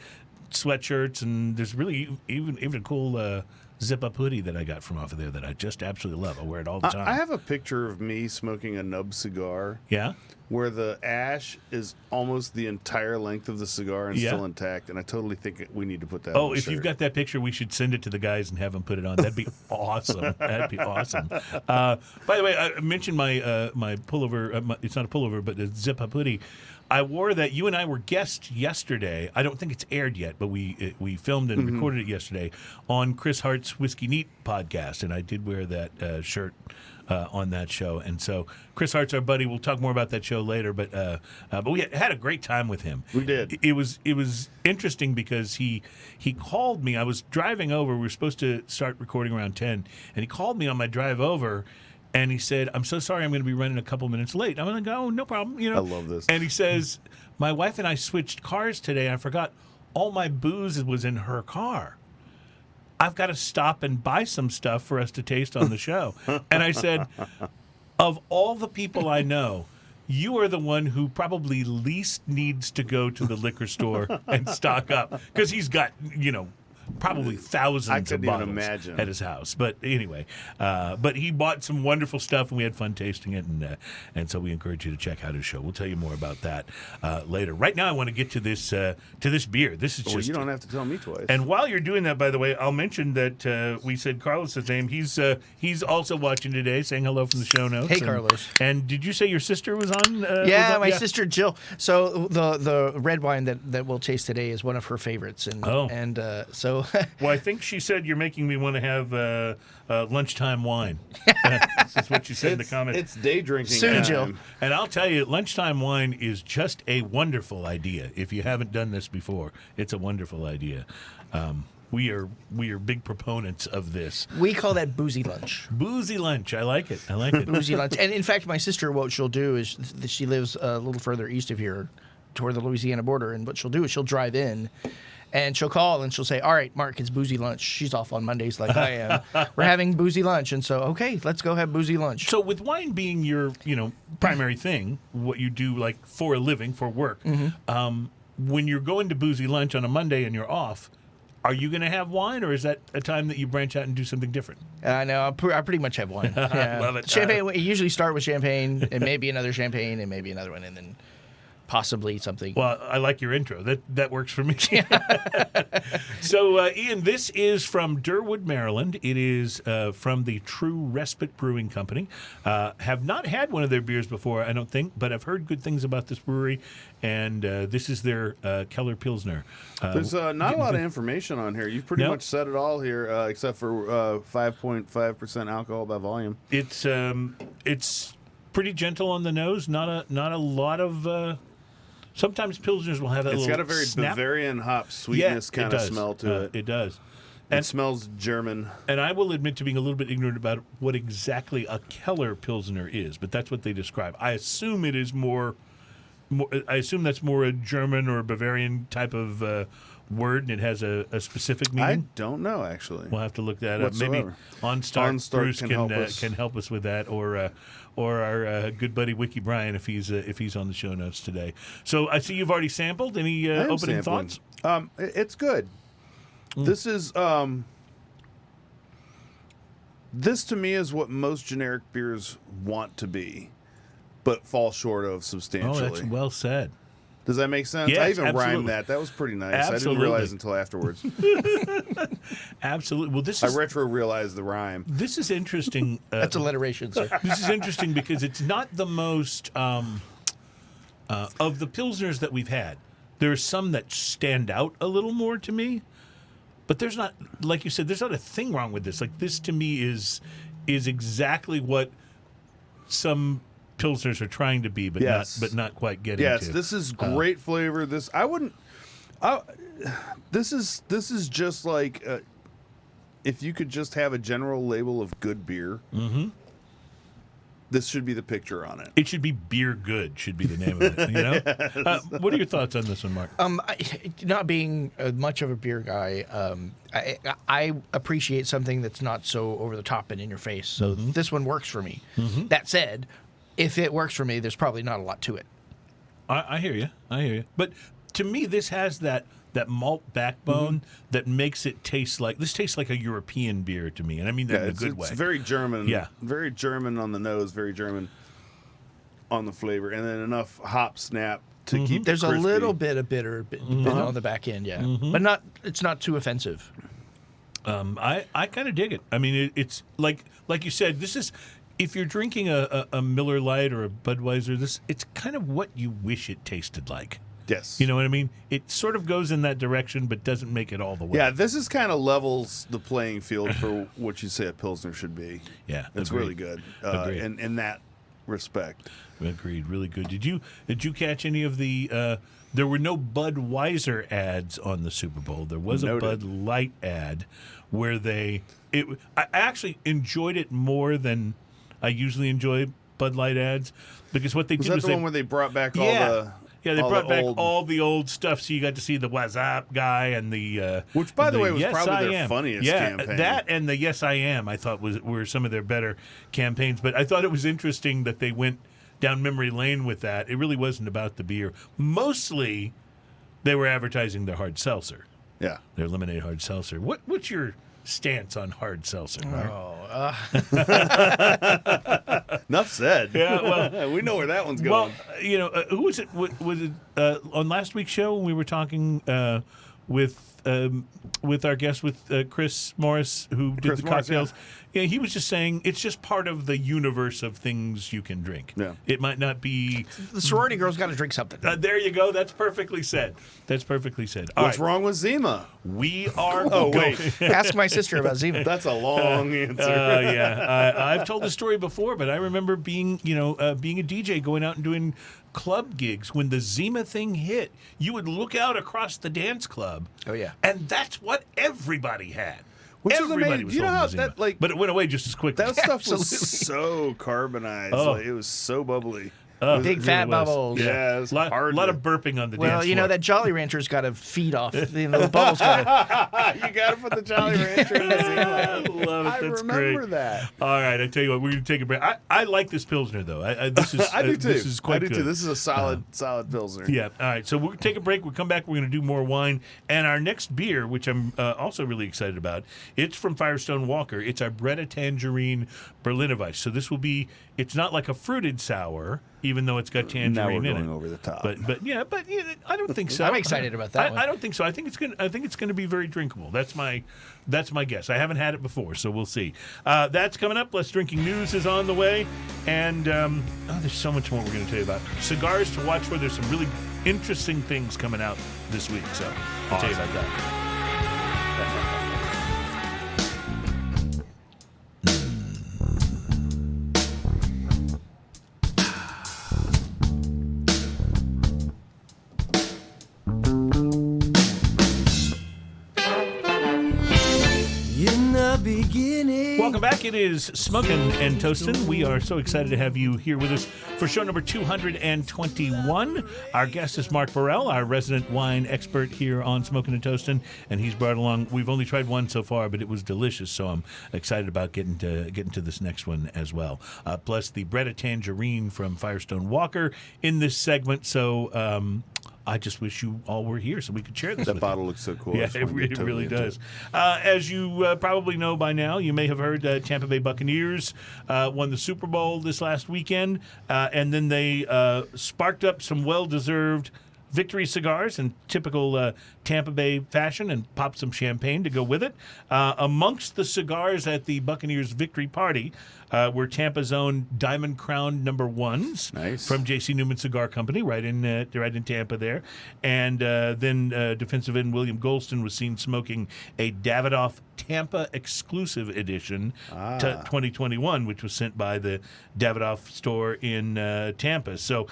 sweatshirts, and there's really even a cool zip-up hoodie that I got from off of there that I just absolutely love. I wear it all the time. I have a picture of me smoking a nub cigar. Yeah? Where the ash is almost the entire length of the cigar and still intact, and I totally think we need to put that on the if shirt. you've got that picture, we should send it to the guys and have them put it on. That'd be awesome. That'd be awesome. By the way, I mentioned my my pullover. It's not a pullover, but a zip-up hoodie. I wore that. You and I were guests yesterday. I don't think it's aired yet, but we filmed and recorded it yesterday on Chris Hart's Whiskey Neat podcast, and I did wear that shirt on that show. And so Chris Hart's our buddy. We'll talk more about that show later, but we had a great time with him. We did. It was interesting because he called me. I was driving over. We were supposed to start recording around 10, and he called me on my drive over. And he said, "I'm so sorry, I'm going to be running a couple minutes late." I'm going to go, "No problem." I love this. And he says, "My wife and I switched cars today. I forgot all my booze was in her car. I've got to stop and buy some stuff for us to taste on the show." And I said, "Of all the people I know, you are the one who probably least needs to go to the liquor store and stock up, because he's got, probably thousands of bottles imagine. at his house." But anyway, but he bought some wonderful stuff, and we had fun tasting it, and so we encourage you to check out his show. We'll tell you more about that later. Right now, I want to get to this beer. This is just. You don't have to tell me twice. And while you're doing that, by the way, I'll mention that we said Carlos's name. He's also watching today, saying hello from the show notes. Hey, Carlos. And did you say your sister was on? My sister Jill. So the red wine that we'll taste today is one of her favorites, and so. Well, I think she said you're making me want to have lunchtime wine. That's what she said in the comments. It's day drinking. Soon, Jill. And I'll tell you, lunchtime wine is just a wonderful idea. If you haven't done this before, it's a wonderful idea. We are big proponents of this. We call that boozy lunch. Boozy lunch. I like it. Boozy lunch. And in fact, my sister, what she'll do is she lives a little further east of here, toward the Louisiana border, and what she'll do is she'll drive in. And she'll call and she'll say, "All right, Mark, it's boozy lunch." She's off on Mondays like I am. We're having boozy lunch. And so, okay, let's go have boozy lunch. So with wine being your, primary thing, what you do like for a living, for work, when you're going to boozy lunch on a Monday and you're off, are you going to have wine, or is that a time that you branch out and do something different? No, I pretty much have wine. Yeah. Love it. Champagne, we usually start with champagne, and maybe another champagne, and maybe another one, and then possibly something. Well, I like your intro. That works for me. So, Ian, this is from Derwood, Maryland. It is from the True Respite Brewing Company. Have not had one of their beers before, I don't think, but I've heard good things about this brewery, and this is their Keller Pilsner. There's not a lot of information on here. You've pretty much said it all here, except for 5.5% alcohol by volume. It's pretty gentle on the nose. Not a lot of. Sometimes Pilsners will have that It's little got a very snap. Bavarian hop sweetness kind of smell to it. It does. It smells German. And I will admit to being a little bit ignorant about what exactly a Keller Pilsner is, but that's what they describe. I assume it is more I assume that's more a German or Bavarian type of word, and it has a specific meaning. I don't know, actually. We'll have to look that up. Whatsoever. Maybe OnStart Bruce can help us with that, or our good buddy Wiki Brian if he's on the show notes today. So I see you've already sampled. Any opening thoughts? It's good. This is this to me is what most generic beers want to be, but fall short of substantially. Oh, that's well said. Does that make sense? Yes, I even absolutely. rhymed that. That was pretty nice. Absolutely. I didn't realize until afterwards. Absolutely. Well, I retro-realized the rhyme. This is interesting. That's alliteration, sir. This is interesting because it's not the most of the Pilsners that we've had. There are some that stand out a little more to me, but there's not, like you said, there's not a thing wrong with this. Like, this to me is exactly what some Pilsners are trying to be, but not quite getting to. Yes, this is great flavor. This is just like if you could just have a general label of good beer. Mm-hmm. This should be the picture on it. It should be beer good. Should be the name of it. You know. What are your thoughts on this one, Mark? Not being much of a beer guy, I appreciate something that's not so over the top and in your face. So this one works for me. Mm-hmm. That said, if it works for me, there's probably not a lot to it. I hear you. But to me, this has that malt backbone that makes it taste like this. Tastes like a European beer to me, and I mean that in a good way. It's very German. Yeah. Very German on the nose, very German on the flavor, and then enough hop snap to keep. There's crispy. a little bit of bitter bit on the back end, but it's not too offensive. I kind of dig it. I mean, it's like you said. This is if you're drinking a Miller Lite or a Budweiser. It's kind of what you wish it tasted like. Yes. You know what I mean? It sort of goes in that direction, but doesn't make it all the way. Yeah, this is kind of levels the playing field for what you say a Pilsner should be. Yeah, it's agreed. really good Agreed. in that respect. Agreed. Really good. Did you catch any of the? There were no Budweiser ads on the Super Bowl. There was a Bud Light ad where I actually enjoyed it more than I usually enjoy Bud Light ads because what they did was the one where they brought back all the. Yeah, they brought back all the old stuff, so you got to see the "What's Up" guy and the which, by the way, was Yes, probably I their Am. funniest campaign. That and the "Yes, I Am" I thought were some of their better campaigns. But I thought it was interesting that they went down memory lane with that. It really wasn't about the beer. Mostly, they were advertising their hard seltzer. Yeah, their lemonade hard seltzer. What's your stance on hard seltzer? Enough said. Yeah, well, we know where that one's going. Well, who was it? Was it on last week's show when we were talking with our guest with Chris Morris, who did the cocktails? Yeah, he was just saying it's just part of the universe of things you can drink. Yeah, it might not be. The sorority girl's got to drink something. There you go. That's perfectly said. What's wrong with Zima? We are. Wait. Ask my sister about Zima. That's a long answer. I've told the story before, but I remember being a DJ, going out and doing club gigs. When the Zima thing hit, you would look out across the dance club. Oh yeah, and that's what everybody had. Which Everybody was you know how Zima. that but it went away just as quickly. That stuff was so carbonized. Oh. It was so bubbly. Big fat bubbles. Yeah, it was a lot of burping on the dance floor. Well, you know that Jolly Rancher's got to feed off. The bubbles got to. You got to put the Jolly Rancher in the Zima. Love it. I That's remember great. that. All right, I tell you what, we're going to take a break. I like this Pilsner, though. This is I do too. This is quite I do good. too. This is a solid Pilsner. Yeah. All right. So we're going to take a break. We'll come back. We're going to do more wine. And our next beer, which I'm also really excited about, it's from Firestone Walker. It's our Bretta Tangerine Berliner Weisse. So this will be, it's not like a fruited sour, even though it's got tangerine now we're in going it. over the top. But I don't think so. I'm excited about that one. I don't think so. I think it's going to be very drinkable. That's my guess. I haven't had it before, so we'll see. That's coming up. Less Drinking News is on the way, and there's so much more we're going to tell you about. Cigars to watch for. There's some really interesting things coming out this week, so I'll tell you about that. Welcome back. It is Smokin and Toastin. We are so excited to have you here with us for show number 221. Our guest is Marc Borel, our resident wine expert here on Smokin and Toastin, and he's brought along. We've only tried one so far, but it was delicious. So I'm excited about getting to this next one as well. Plus the Bretta Tangerine from Firestone Walker in this segment. So. I just wish you all were here so we could share this. That with bottle you. looks so cool. Yeah, it really does. As you probably know by now, you may have heard Tampa Bay Buccaneers won the Super Bowl this last weekend, and then they sparked up some well-deserved victory cigars in typical Tampa Bay fashion and popped some champagne to go with it. Amongst the cigars at the Buccaneers victory party were Tampa's own Diamond Crown number ones from J.C. Newman Cigar Company, right in Tampa there. And then defensive end William Golston was seen smoking a Davidoff Tampa exclusive edition 2021, which was sent by the Davidoff store in Tampa. So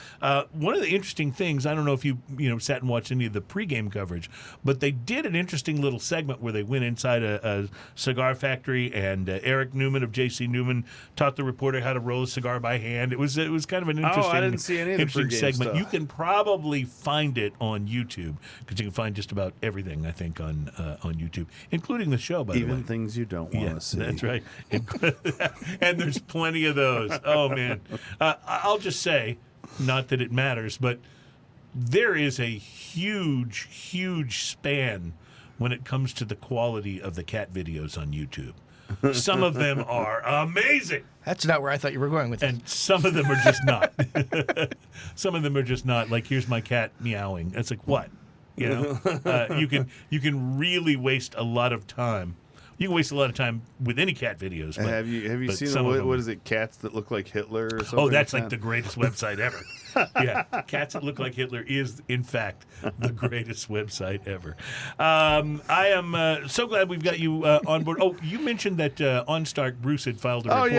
one of the interesting things, I don't know if you sat and watched any of the pregame coverage, but they did an interesting little segment where they went inside a cigar factory, and Eric Newman of J.C. Newman taught the reporter how to roll a cigar by hand. It was kind of an interesting, I didn't see any of the interesting pregame segment. stuff. You can probably find it on YouTube because you can find just about everything, I think, on YouTube, including the show. By the way, even things you don't want to see. That's right. And there's plenty of those. Oh man, I'll just say, not that it matters, but there is a huge, huge span when it comes to the quality of the cat videos on YouTube. Some of them are amazing. That's not where I thought you were going with this. And some of them are just not. Some of them are just not. Like, here's my cat meowing. It's like, what? You know, you can really waste a lot of time. You can waste a lot of time with any cat videos. But, have you seen what is it? Cats that look like Hitler or something? Oh, that's like the greatest website ever. Yeah, Cats That Look Like Hitler is, in fact, the greatest website ever. I am so glad we've got you on board. Oh, you mentioned that OnStark Bruce had filed a report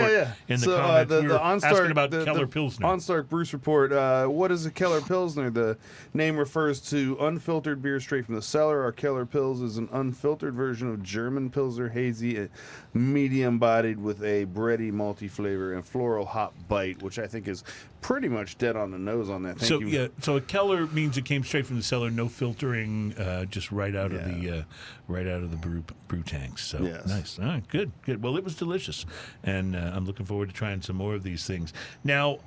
in the comments. The we were OnStark, asking about the Keller Pilsner. OnStark Bruce report. What is a Keller Pilsner? The name refers to unfiltered beer straight from the cellar. Our Keller Pils is an unfiltered version of German Pilsner, hazy, medium-bodied with a bready, malty flavor and floral hop bite, which I think is pretty much dead on the nose on that. Thank you. So a Keller means it came straight from the cellar, no filtering, just right out of the brew tanks. So nice. All right, good. Well, it was delicious, and I'm looking forward to trying some more of these things. Now,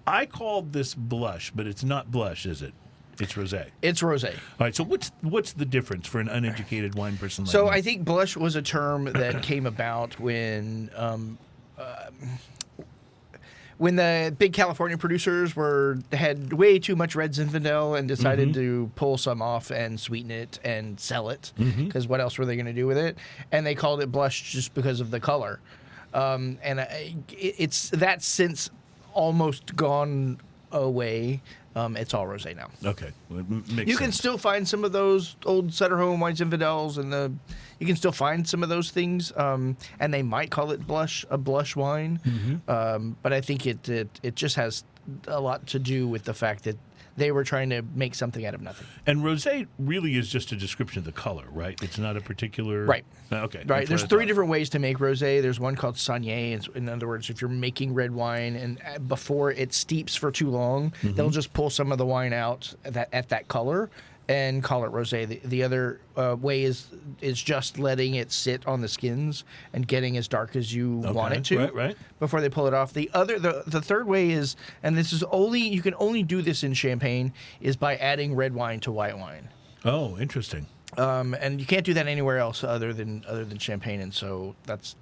I called this blush, but it's not blush, is it? It's rosé. It's rosé. All right. So what's the difference for an uneducated wine person like So me? I think blush was a term that came about when the big California producers had way too much red Zinfandel and decided to pull some off and sweeten it and sell it, because what else were they going to do with it? And they called it blush just because of the color. It's that since almost gone away. It's all rosé now. Okay, well, it makes You sense. can still find some of those old Sutter Home white Zinfandels, and you can still find some of those things, and they might call it a blush wine, but I think it just has a lot to do with the fact that they were trying to make something out of nothing. And rosé really is just a description of the color, right? It's not a particular... Right. Okay. Right. There's 3 different ways to make rosé. There's one called Saunier. In other words, if you're making red wine and before it steeps for too long, they'll just pull some of the wine out at that color and call it rosé. The other way is just letting it sit on the skins and getting as dark as you want it to right. before they pull it off. The third way is, and this is you can only do this in Champagne, is by adding red wine to white wine. Oh, interesting. And you can't do that anywhere else other than Champagne, and so that's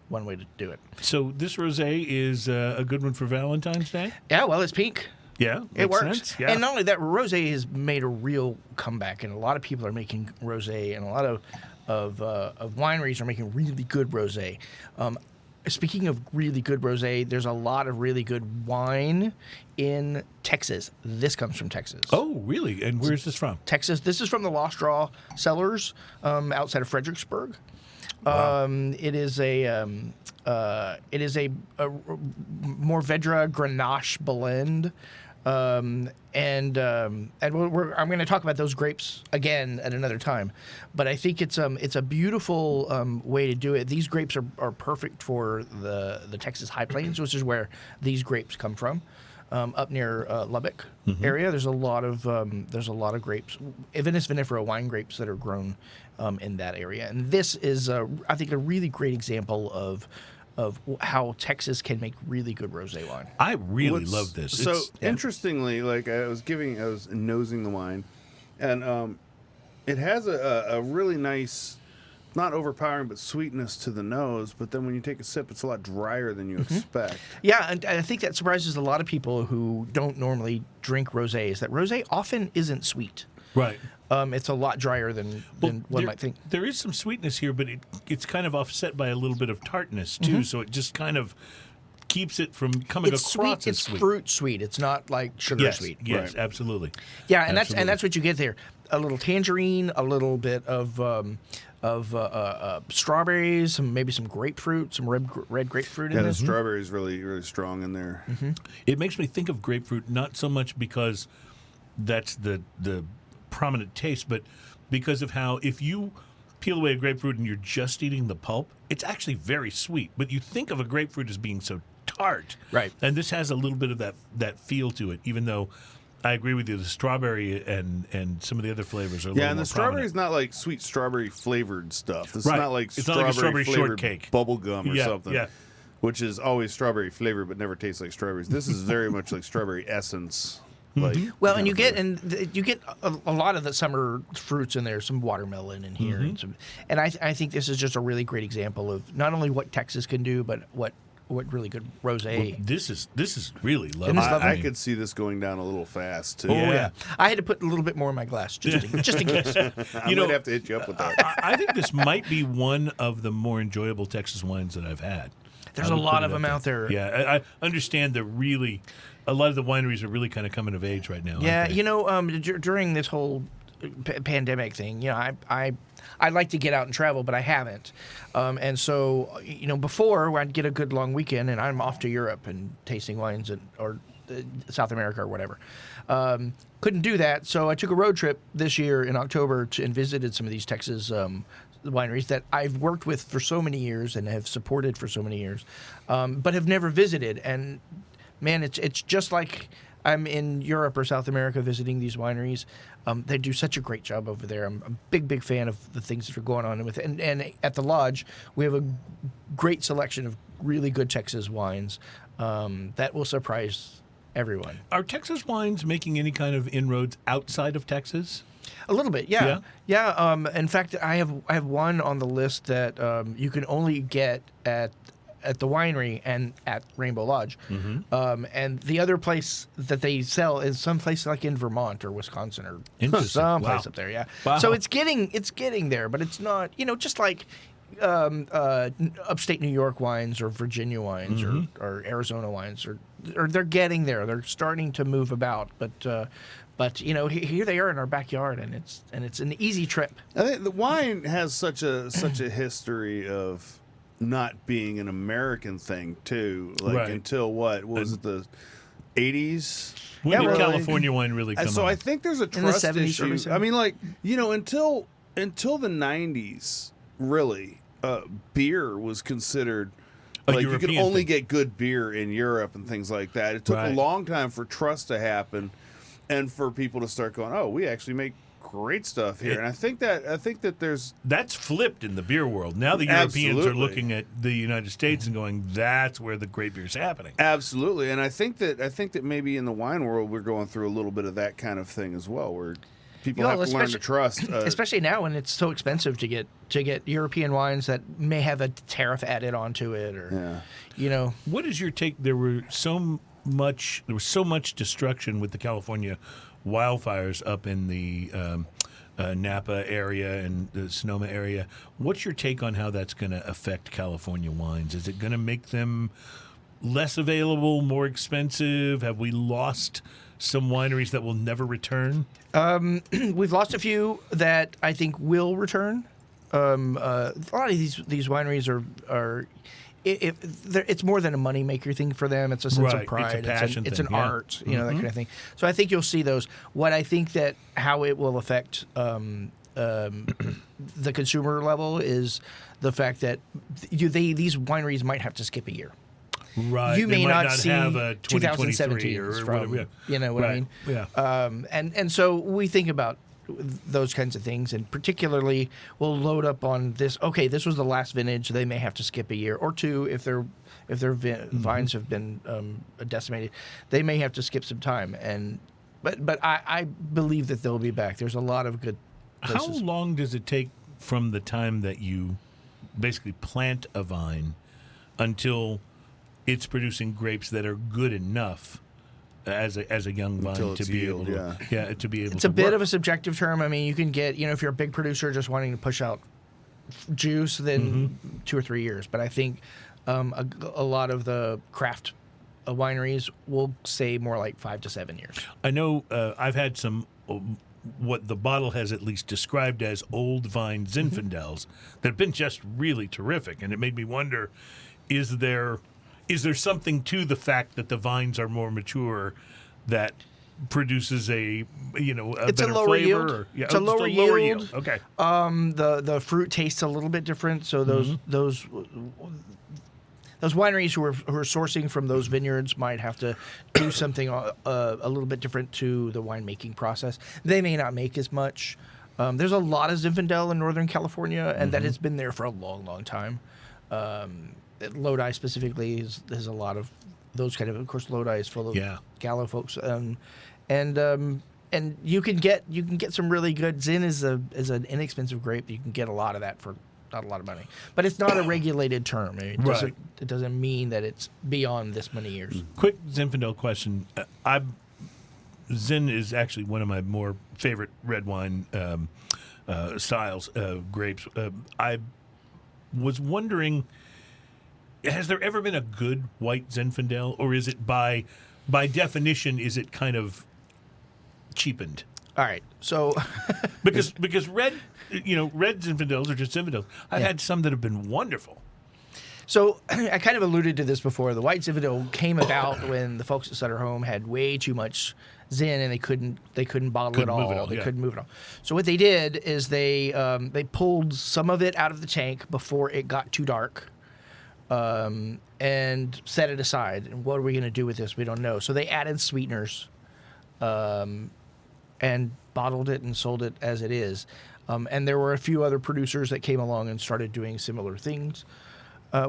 one way to do it. So this rosé is a good one for Valentine's Day? Yeah, well, it's pink. Yeah, It works. sense. Yeah. And not only that, rosé has made a real comeback, and a lot of people are making rosé, and a lot of wineries are making really good rosé. Speaking of really good rosé, there's a lot of really good wine in Texas. This comes from Texas. Oh, really? And where's this from? Texas. This is from the Lost Draw Cellars outside of Fredericksburg. Wow. It is a Mourvedre Grenache blend. I'm going to talk about those grapes again at another time, but I think it's a beautiful way to do it. These grapes are perfect for the Texas High Plains, which is where these grapes come from. Up near Lubbock area, there's a lot of grapes, Vinous vinifera wine grapes that are grown in that area, and this is I think a really great example of how Texas can make really good rosé wine. I really love this. So interestingly, like I was nosing the wine, and it has a really nice, not overpowering, but sweetness to the nose. But then when you take a sip, it's a lot drier than you expect. Yeah, and I think that surprises a lot of people who don't normally drink rosés, that rosé often isn't sweet. Right. It's a lot drier than one might think. There is some sweetness here, but it's kind of offset by a little bit of tartness, too. So it just kind of keeps it from coming It's across sweet. as It's sweet. fruit sweet. It's not like sugar sweet. Yes, absolutely. Yeah, and Absolutely. that's what you get there. A little tangerine, a little bit of strawberries, maybe some grapefruit, some red grapefruit in Yeah, the this. strawberry is really, really strong in there. It makes me think of grapefruit, not so much because that's the prominent taste, but because of how if you peel away a grapefruit and you're just eating the pulp, it's actually very sweet. But you think of a grapefruit as being so tart. Right. And this has a little bit of that feel to it, even though I agree with you, the strawberry and some of the other flavors are a little Yeah, and more the strawberry is prominent. not like sweet strawberry flavored stuff. It's Right. not like It's not like a strawberry flavored shortcake. bubble gum or Yeah, something. yeah. Which is always strawberry flavored but never tastes like strawberries. This is very much like strawberry essence. Like, Well, kind and you of get beer. you get a lot of the summer fruits in there, some watermelon in here, and I think this is just a really great example of not only what Texas can do, but what really good rosé. This is really lovely. this lovely? I could see this going down a little fast too. Oh yeah. Yeah. I had to put a little bit more in my glass just in case. I might have to hit you up with that. I think this might be one of the more enjoyable Texas wines that I've had. There's I a would lot put it of them up out there. Yeah, I understand that really, a lot of the wineries are really kind of coming of age right now. Yeah, aren't they? you know, during this whole pandemic thing, you know, I like to get out and travel, but I haven't. And so, you know, before I'd get a good long weekend, and I'm off to Europe and tasting wines or South America or whatever. Couldn't do that, so I took a road trip this year in October and visited some of these Texas wineries that I've worked with for so many years and have supported for so many years, but have never visited. And man, it's just like I'm in Europe or South America visiting these wineries. They do such a great job over there. I'm a big fan of the things that are going on with it. And at the lodge, we have a great selection of really good Texas wines that will surprise everyone. Are Texas wines making any kind of inroads outside of Texas? A little bit, yeah. In fact, I have one on the list that you can only get at the winery and at Rainbow Lodge. And the other place that they sell is someplace like in Vermont or Wisconsin or Interesting. someplace Wow. up there. Yeah. Wow. So it's getting there, but it's not. You know, just like upstate New York wines or Virginia wines or Arizona wines or they're getting there. They're starting to move about, but you know, here they are in our backyard, and it's an easy trip. I think the wine has such a history of not being an American thing too. Like Right. until what was it, the 80s? When Yeah, did well, California wine really come So on? I think there's a In the trust 70s, early issue. 70s. I mean, like, you know, until the 90s, really, beer was considered A like you could European only thing. get good beer in Europe and things like that. It took Right. a long time for trust to happen and for people to start going, "Oh, we actually make great stuff here." And I think that there's That's flipped in the beer world. Now the Europeans are Absolutely. looking at the United States and going, "That's where the great beer's happening." absolutely, and I think that maybe in the wine world we're going through a little bit of that kind of thing as well, where people Well, have to learn to trust. Especially now when it's so expensive to get European wines that may have a tariff added onto it, or Yeah. you know. What is your take? There was so much destruction with the California wildfires up in the Napa area and the Sonoma area. What's your take on how that's going to affect California wines? Is it going to make them less available, more expensive? Have we lost some wineries that will never return? We've lost a few that I think will return. A lot of these wineries are it's more than a moneymaker thing for them. It's a sense Right. of It's a pride. passion It's thing, an yeah. art, you know, that kind of thing. So I think you'll see those. What I think that how it will affect the consumer level is the fact that these wineries might have to skip a year. Right. You They may might not see have a 2023 2017 or from, whatever. Yeah. you know what I Right. mean? Yeah. And so we think about those kinds of things, and particularly we'll load up on this. Okay, this was the last vintage. They may have to skip a year or two if their vines have been decimated. They may have to skip some time, but I believe that they'll be back. There's a lot of good places. How long does it take from the time that you basically plant a vine until it's producing grapes that are good enough as a young vine Until to it's be yield, able to to be able It's to a bit work? of a subjective term. I mean, you can get, if you're a big producer just wanting to push out juice, then 2 or 3 years. But I think a lot of the craft wineries will say more like 5 to 7 years. I know I've had some what the bottle has at least described as old vine Zinfandels that have been just really terrific, and it made me wonder: is there something to the fact that the vines are more mature that produces a It's a better lower flavor? yield. Or, It's a just lower yield. Okay. The fruit tastes a little bit different. So those wineries who are sourcing from those vineyards might have to do something a little bit different to the winemaking process. They may not make as much. There's a lot of Zinfandel in Northern California, and that has been there for a long, long time. Lodi specifically has a lot of those kind of course, Lodi is full of Gallo folks. and you can get some really good. Zin is an inexpensive grape. You can get a lot of that for not a lot of money, but it's not a regulated term. It doesn't mean that it's beyond this many years. Quick Zinfandel question. Zin is actually one of my more favorite red wine styles, grapes. I was wondering, has there ever been a good white Zinfandel, or is it by definition, is it kind of cheapened? All right, so because red Zinfandels are just Zinfandels. I've had some that have been wonderful. So I kind of alluded to this before. The white Zinfandel came about when the folks at Sutter Home had way too much Zin and they couldn't bottle it all. They couldn't move it all. So what they did is they pulled some of it out of the tank before it got too dark, and set it aside. And what are we going to do with this? We don't know. So they added sweeteners, and bottled it and sold it as it is. And there were a few other producers that came along and started doing similar things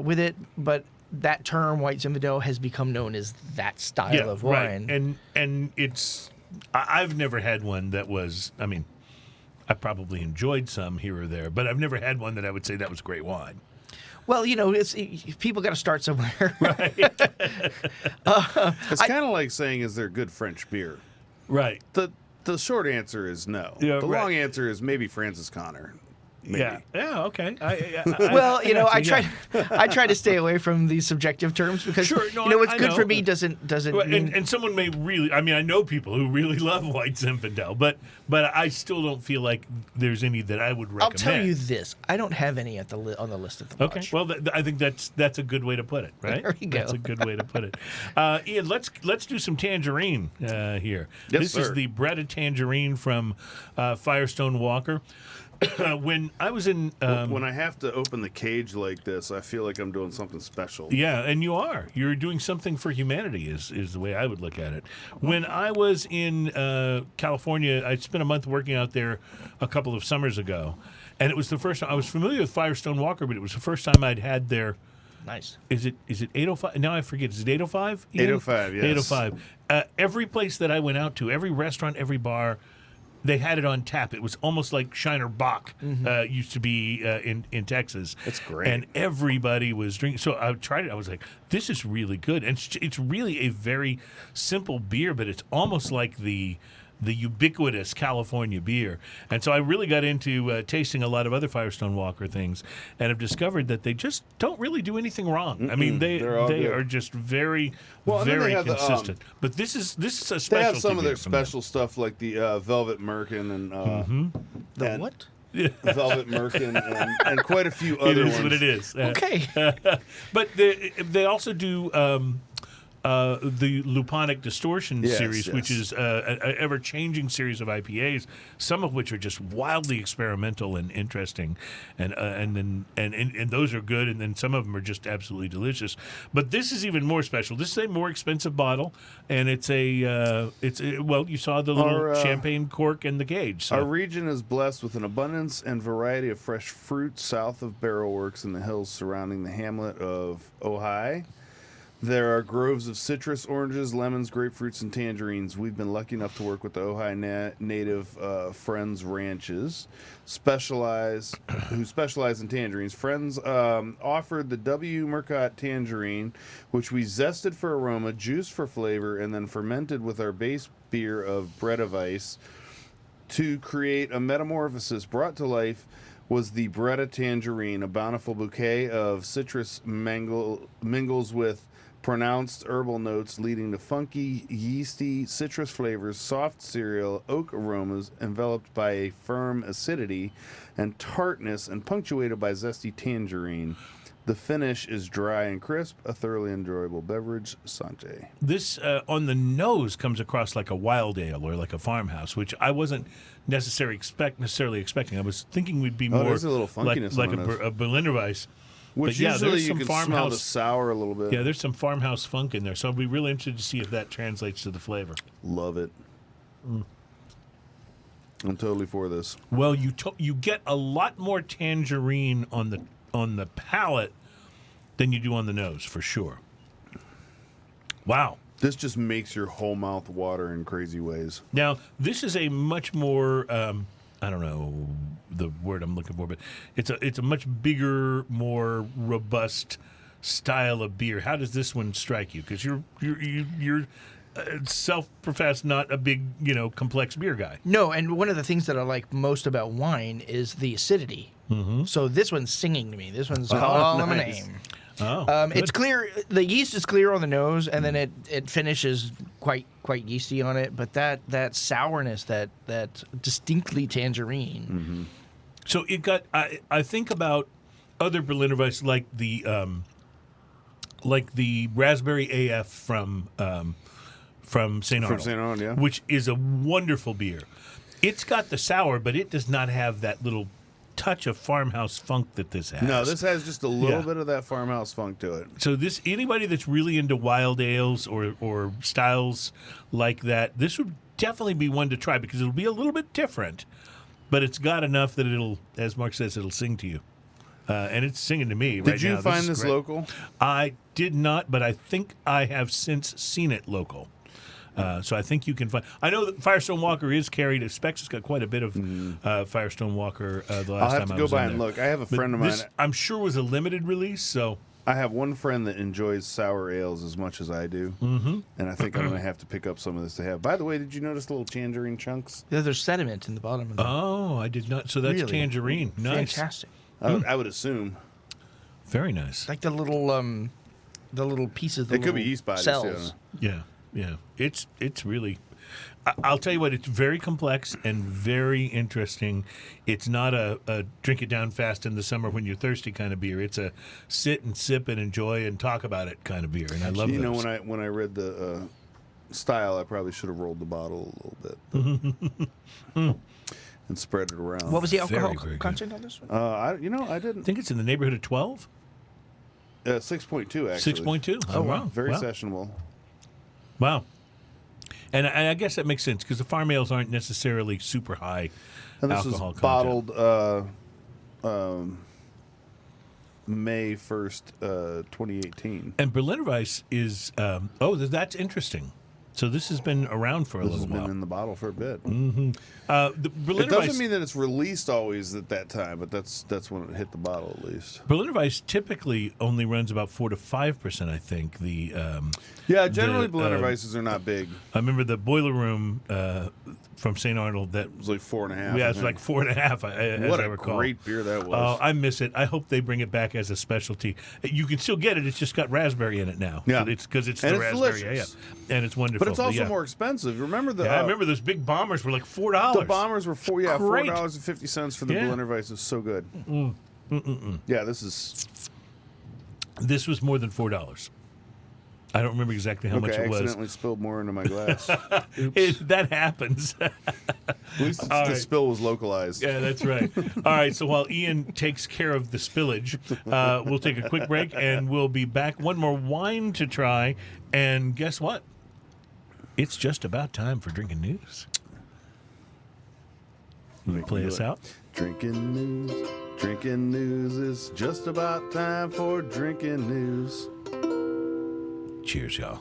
with it, but that term white Zinfandel has become known as that style of wine. Right. And it's I've never had one that was, I mean, I probably enjoyed some here or there, but I've never had one that I would say that was great wine. Well, it's people got to start somewhere. Right. It's kind of like saying, is there good French beer? Right. The short answer is no. Yeah, the long answer is maybe Francis Connor. Maybe. Yeah. Okay. Well, I try to stay away from these subjective terms because what's good for me doesn't mean. And someone may really. I mean, I know people who really love white Zinfandel, but I still don't feel like there's any that I would recommend. I'll tell you this: I don't have any on the list of the watch. Okay. Well, I think that's a good way to put it, right? There you go. That's a good way to put it. Ian, let's do some Tangerine here. Yes, this sir. is the Bretta Tangerine from Firestone Walker. When I was in... when I have to open the cage like this, I feel like I'm doing something special. Yeah, and you are. You're doing something for humanity is the way I would look at it. When I was in California, I spent a month working out there a couple of summers ago, and it was the first time... I was familiar with Firestone Walker, but it was the first time I'd had their... Nice. Is it 805? Now I forget. Is it 805? 805, yes. 805. Every place that I went out to, every restaurant, every bar... They had it on tap. It was almost like Shiner Bock used to be in Texas. That's great. And everybody was drinking. So I tried it. I was like, this is really good. And it's really a very simple beer, but it's almost like the ubiquitous California beer. And so I really got into tasting a lot of other Firestone Walker things and have discovered that they just don't really do anything wrong. I mean, they are just very, very consistent. But this is a specialty. They have some of their beer from them. special stuff like the Velvet Merkin and The what? Velvet Merkin and quite a few other ones. It is what it is. Okay. But they also do the Luponic Distortion series, which is an ever-changing series of IPAs, some of which are just wildly experimental and interesting, and those are good, and then some of them are just absolutely delicious. But this is even more special. This is a more expensive bottle, and you saw the little champagne cork in the cage. So. Our region is blessed with an abundance and variety of fresh fruit south of Barrel Works in the hills surrounding the hamlet of Ojai. There are groves of citrus, oranges, lemons, grapefruits, and tangerines. We've been lucky enough to work with the Ojai native Friends Ranches, who specialize in tangerines. Friends offered the W. Murcott tangerine, which we zested for aroma, juiced for flavor, and then fermented with our base beer of Bretta Weisse to create a metamorphosis brought to life was the Bretta Tangerine. A bountiful bouquet of citrus mingles with pronounced herbal notes leading to funky, yeasty citrus flavors, soft cereal, oak aromas enveloped by a firm acidity and tartness and punctuated by zesty tangerine. The finish is dry and crisp, a thoroughly enjoyable beverage. Sante. This, on the nose, comes across like a wild ale or like a farmhouse, which I wasn't necessarily expecting. I was thinking we'd be more there's a little funkiness like on a Berliner Weiss. Which but usually there's you some can farmhouse, smell the sour a little bit. Yeah, there's some farmhouse funk in there. So I'll be really interested to see if that translates to the flavor. Love it. I'm totally for this. Well, you get a lot more tangerine on the palate than you do on the nose, for sure. Wow. This just makes your whole mouth water in crazy ways. Now, this is a much more, I don't know the word I'm looking for, but it's a much bigger, more robust style of beer. How does this one strike you? Because you're self-professed not a big, complex beer guy. No, and one of the things that I like most about wine is the acidity. Mm-hmm. So this one's singing to me. This one's calling my name. Oh, it's clear. The yeast is clear on the nose, and then it finishes quite yeasty on it. But that sourness, that distinctly tangerine. Mm-hmm. So it got. I think about other Berliner Weiss like the raspberry AF from St. Arnold. From St. Arnold, yeah. Which is a wonderful beer. It's got the sour, but it does not have that little touch of farmhouse funk that this has. No, this has just a little bit of that farmhouse funk to it. So anybody that's really into wild ales or styles like that, this would definitely be one to try because it'll be a little bit different, but it's got enough that it'll, as Mark says, it'll sing to you. And it's singing to me right now. Did you find this local? I did not, but I think I have since seen it local. So I think you can find. I know that Firestone Walker is carried. Specs has got quite a bit of Firestone Walker. The last time I was in there. I'll have to go by and look. I have a friend of mine. This, I'm sure was a limited release. So I have one friend that enjoys sour ales as much as I do, and I think I'm going to have to pick up some of this to have. By the way, did you notice the little tangerine chunks? Yeah, there's sediment in the bottom of them. Oh, I did not. So that's Really? tangerine. Nice. Fantastic. I would assume. Very nice. Like the little pieces. It could be yeast bodies, cells. Yeah. It's really. I'll tell you what. It's very complex and very interesting. It's not a drink it down fast in the summer when you're thirsty kind of beer. It's a sit and sip and enjoy and talk about it kind of beer. And I love those. You know, when I read the style, I probably should have rolled the bottle a little bit and spread it around. What was the alcohol Very content on this one? I didn't. I think it's in the neighborhood of 12. 6.2 actually. 6.2. Oh, wow. Very wow. sessionable. Wow. And I guess that makes sense because the farm ales aren't necessarily super high And this alcohol was content. bottled May 1st, 2018. And Berliner Weiss is, that's interesting. So this has been around for a This little has been while. in the bottle for a bit. The Berliner It doesn't Weiss, mean that it's released always at that time, but that's when it hit the bottle at least. Berliner Weiss typically only runs about 4 to 5%, I think. Generally Berliner Weisses are not big. I remember the Boiler Room from St. Arnold that It was like 4.5. yeah, I it's think. like 4.5. As What I a recall. great beer that was. Oh, I miss it. I hope they bring it back as a specialty. You can still get it. It's just got raspberry in it now. Yeah. It's because it's And the it's raspberry. delicious. Yeah, and it's wonderful. but it's also yeah. more expensive. Remember the? Yeah, I remember those big bombers were like $4. the bombers were Great. $4.50 for the Yeah. Berliner Weiss. It was so good. Yeah, this is This was more than $4. I don't remember exactly how much I it was. accidentally spilled more into my glass. That happens. At least the spill was localized. Yeah, that's right. All right, so while Ian takes care of the spillage, we'll take a quick break and we'll be back. One more wine to try. And guess what? It's just about time for drinking news. You play us out? Drinking news. Drinking news is just about time for drinking news. Cheers, y'all.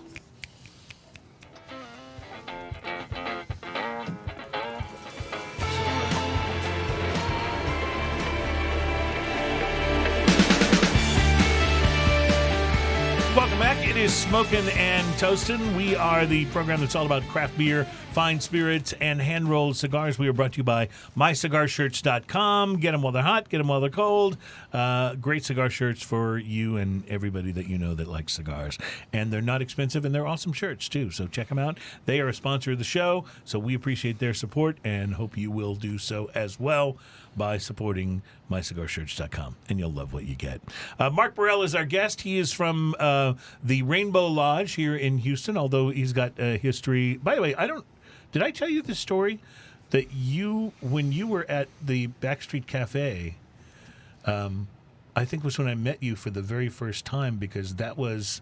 Welcome back. It is Smokin and Toastin. We are the program that's all about craft beer, fine spirits, and hand-rolled cigars. We are brought to you by mycigarshirts.com. Get them while they're hot. Get them while they're cold. Great cigar shirts for you and everybody that you know that likes cigars. And they're not expensive, and they're awesome shirts, too. So check them out. They are a sponsor of the show, so we appreciate their support and hope you will do so as well by supporting mycigarshirts.com, and you'll love what you get. Marc Borel is our guest. He is from the Rainbow Lodge here in Houston, although he's got a history. By the way, did I tell you the story that when you were at the Backstreet Cafe, I think was when I met you for the very first time, because that was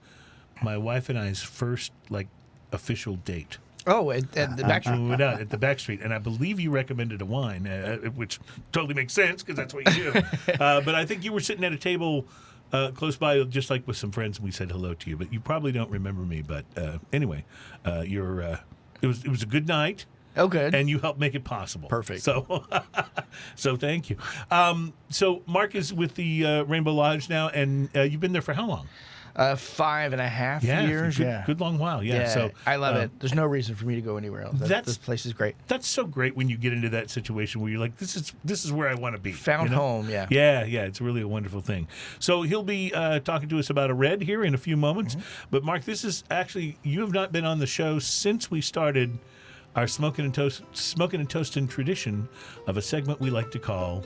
my wife and I's first, official date. Oh, at the back. We went out at the Backstreet, and I believe you recommended a wine, which totally makes sense because that's what you do. But I think you were sitting at a table close by, just like with some friends, and we said hello to you. But you probably don't remember me. But anyway, it was a good night. Oh, good. And you helped make it possible. Perfect. So, so thank you. So Mark is with the Rainbow Lodge now, and you've been there for how long? 5.5 years. Good long while. Yeah. So I love it. There's no reason for me to go anywhere else. This place is great. That's so great when you get into that situation where you're like, this is where I want to be. Found home. Yeah. Yeah. It's really a wonderful thing. So he'll be talking to us about a red here in a few moments. Mm-hmm. But Mark, this is actually, you have not been on the show since we started our Smokin' and Toastin' tradition of a segment we like to call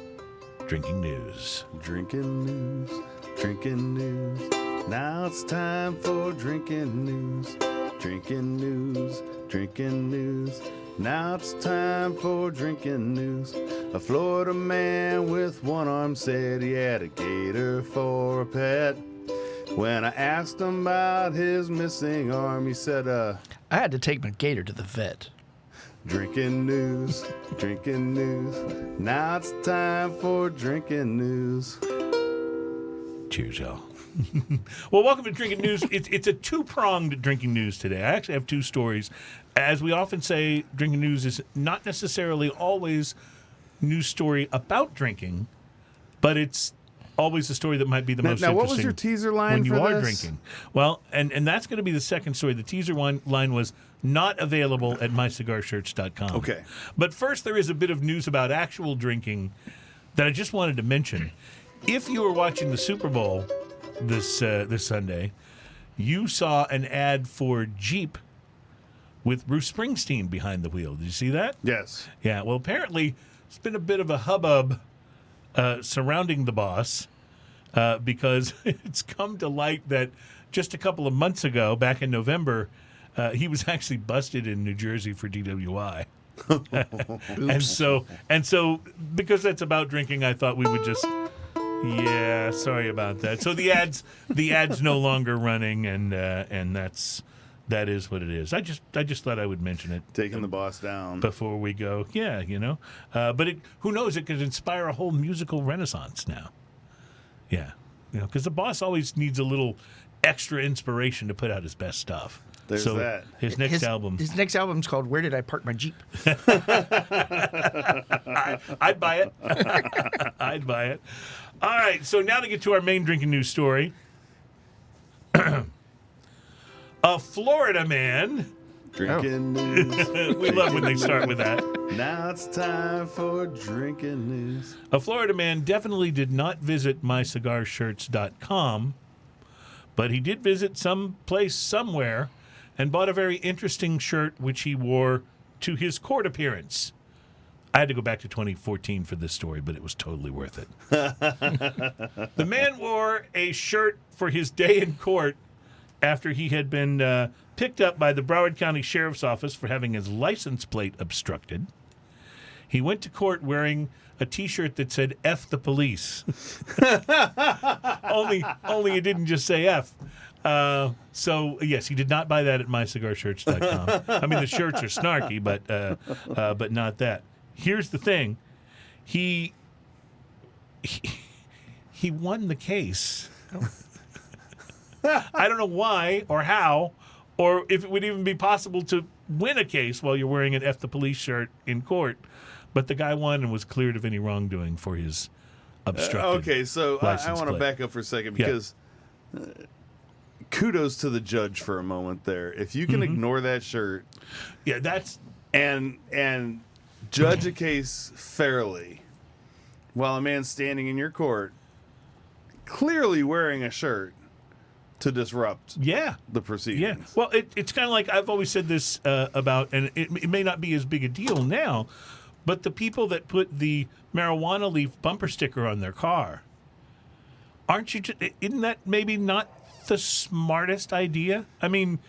Drinking News. Drinking news, drinking news. Now it's time for drinking news. Drinking news, drinking news. Now it's time for drinking news. A Florida man with one arm said he had a gator for a pet. When I asked him about his missing arm, he said, I had to take my gator to the vet. Drinking news, drinking news. Now it's time for drinking news. Cheers, y'all. Well, welcome to Drinking News. It's a two-pronged Drinking News today. I actually have two stories. As we often say, Drinking News is not necessarily always news story about drinking, but it's always a story that might be the most interesting. Now, what was your teaser line when you for are this? drinking? Well, and that's going to be the second story. The teaser line was not available at mycigarshirts.com. Okay. But first, there is a bit of news about actual drinking that I just wanted to mention. If you were watching the Super Bowl this Sunday, you saw an ad for Jeep with Bruce Springsteen behind the wheel. Did you see that? Yes. Yeah. Well, apparently, it's been a bit of a hubbub surrounding the boss because it's come to light that just a couple of months ago, back in November, he was actually busted in New Jersey for DWI. and so because that's about drinking, I thought we would just sorry about that. So the ad's no longer running, and that is what it is. I just thought I would mention it. Taking the boss down before we go. Yeah, but who knows? It could inspire a whole musical renaissance now. Yeah, because the boss always needs a little extra inspiration to put out his best stuff. There's that. His next album. His next album's called "Where Did I Park My Jeep?" I'd buy it. I'd buy it. All right, so now to get to our main drinking news story. A Florida man. Drinking news. We love when they start with that. Now it's time for drinking news. A Florida man definitely did not visit mycigarshirts.com, but he did visit some place somewhere and bought a very interesting shirt which he wore to his court appearance. I had to go back to 2014 for this story, but it was totally worth it. The man wore a shirt for his day in court after he had been picked up by the Broward County Sheriff's Office for having his license plate obstructed. He went to court wearing a T-shirt that said "F the police." only it didn't just say F. So, yes, he did not buy that at mycigarshirts.com. I mean, the shirts are snarky, but not that. Here's the thing. He won the case. I don't know why or how, or if it would even be possible to win a case while you're wearing an F the police shirt in court. But the guy won and was cleared of any wrongdoing for his obstructed Okay, so I license want to plate. back up for a second because kudos to the judge for a moment there. If you can ignore that shirt, that's and judge a case fairly while a man's standing in your court clearly wearing a shirt to disrupt the proceedings. Yeah. Well, it's kind of like I've always said this about, and it may not be as big a deal now, but the people that put the marijuana leaf bumper sticker on their car, isn't that maybe not the smartest idea? I mean,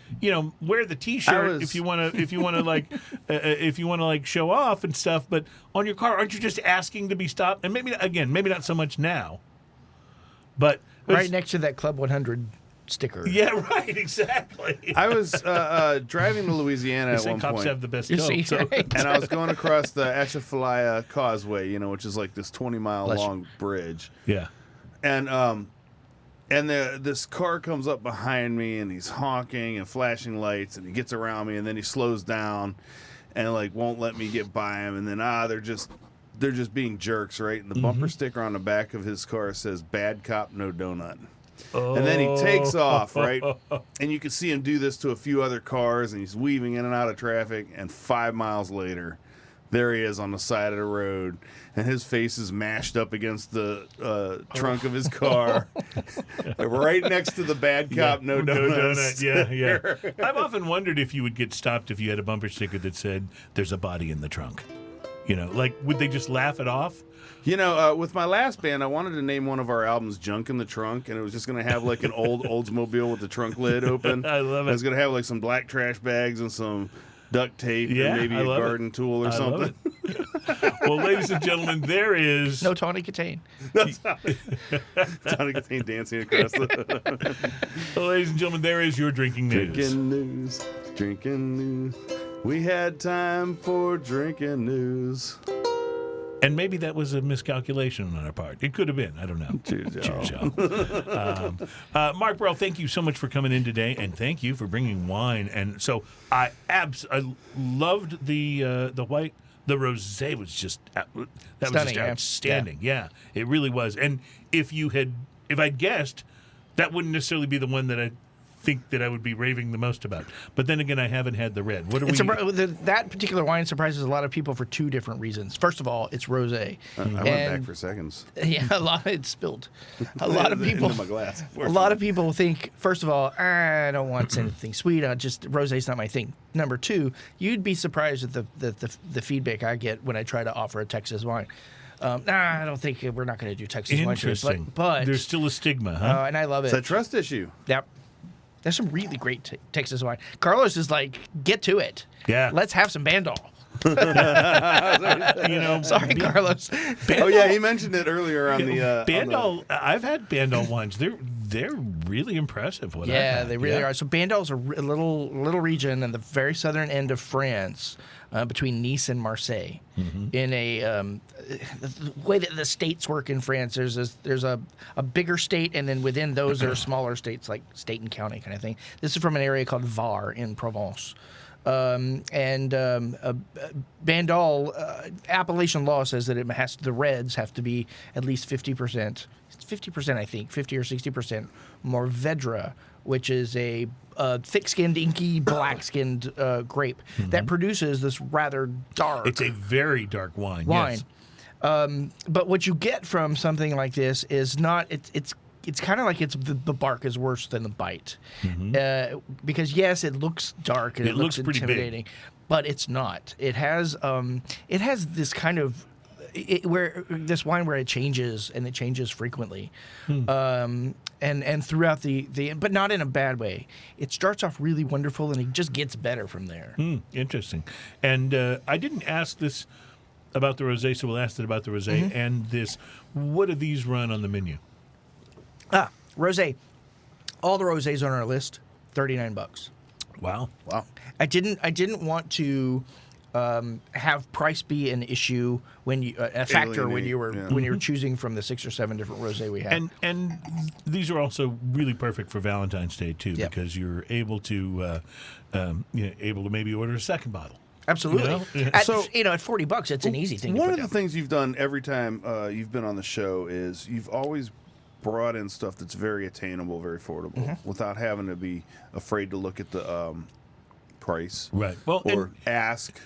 wear the T-shirt if you want to like show off and stuff, but on your car, aren't you just asking to be stopped? And maybe not so much now, but right next to that Club 100 sticker. Yeah, right, exactly. I was driving to Louisiana at one cops point. have the best You dope, see, so. right? And I was going across the Atchafalaya Causeway, which is like this 20-mile long bridge. Yeah. And And this car comes up behind me, and he's honking and flashing lights, and he gets around me, and then he slows down, and like won't let me get by him. And then they're just being jerks, right? And the bumper sticker on the back of his car says "Bad cop, no donut." And then he takes off, right? And you can see him do this to a few other cars, and he's weaving in and out of traffic. And 5 miles later, there he is on the side of the road, and his face is mashed up against the trunk of his car, right next to the "Bad cop, no donuts." Yeah. I've often wondered if you would get stopped if you had a bumper sticker that said, "There's a body in the trunk." You know, like, would they just laugh it off? You know, with my last band, I wanted to name one of our albums "Junk in the Trunk," and it was just going to have like an old Oldsmobile with the trunk lid open. I love it. It was going to have like some black trash bags and some duct tape and maybe a garden tool or something. Well, ladies and gentlemen, there is... No Tawny Katane. Tawny Katane dancing across the... Well, ladies and gentlemen, there is your drinking news. Drinking news. We had time for drinking news. And maybe that was a miscalculation on our part. It could have been. I don't know. Cheers, y'all. Marc Borel, thank you so much for coming in today, and thank you for bringing wine. And so I loved the white. The rosé was just was just outstanding. Yeah, it really was. And if I'd guessed, that wouldn't necessarily be the one that I think that I would be raving the most about. But then again, I haven't had the red. That particular wine surprises a lot of people for 2 different reasons. First of all, it's rosé. I went back for seconds. Yeah, a lot of it spilled. A lot of people. Into my glass. A lot of people think, first of all, I don't want anything sweet. Rosé's not my thing. Number 2, you'd be surprised at the feedback I get when I try to offer a Texas wine. I don't think we're not going to do Texas wine. Interesting. But there's still a stigma, huh? And I love it. It's a trust issue. Yep. There's some really great Texas wine. Carlos is like, get to it. Yeah. Let's have some Bandol. Sorry, Carlos. Bandol, oh yeah, he mentioned it earlier on the Bandol. I've had Bandol wines. They're really impressive. They really are. So Bandol's a little region in the very southern end of France, between Nice and Marseille. Mm-hmm. In the way that the states work in France, there's a bigger state, and then within those there are smaller states like state and county kind of thing. This is from an area called Var in Provence. Bandol, appellation law says that the reds have to be at least 50%. It's 50%, I think, 50 or 60% Mourvedre, which is a thick-skinned, inky, black-skinned grape that produces this rather dark. It's a very dark wine. Yes. But what you get from something like this is not. It's kind of like the bark is worse than the bite, because yes, it looks dark and it looks intimidating, but it's not. It has this kind of this wine where it changes, and it changes frequently, and throughout the but not in a bad way. It starts off really wonderful, and it just gets better from there. Interesting. And I didn't ask this about the rosé, so we'll ask it about the rosé and this. What do these run on the menu? Rosé. All the rosés on our list, $39. Wow. I didn't want to have price be an issue when a factor when you were choosing from the 6 or 7 different rosé we have. And these are also really perfect for Valentine's Day too, because you're able to maybe order a second bottle. Absolutely. At $40, it's an easy thing. One of the things you've done every time you've been on the show is you've always brought in stuff that's very attainable, very affordable, without having to be afraid to look at the price, right? Well, or ask,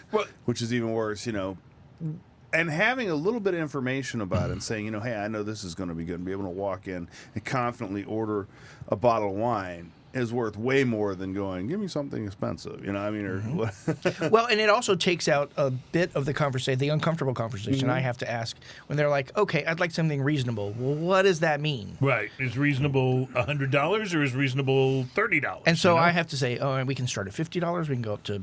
which is even worse, and having a little bit of information about it and saying, hey, I know this is going to be good, and be able to walk in and confidently order a bottle of wine is worth way more than going, give me something expensive, Well, and it also takes out a bit of the conversation, the uncomfortable conversation I have to ask when they're like, okay, I'd like something reasonable. Well, what does that mean? Right. Is reasonable $100 or is reasonable $30? And so I have to say, we can start at $50. We can go up to,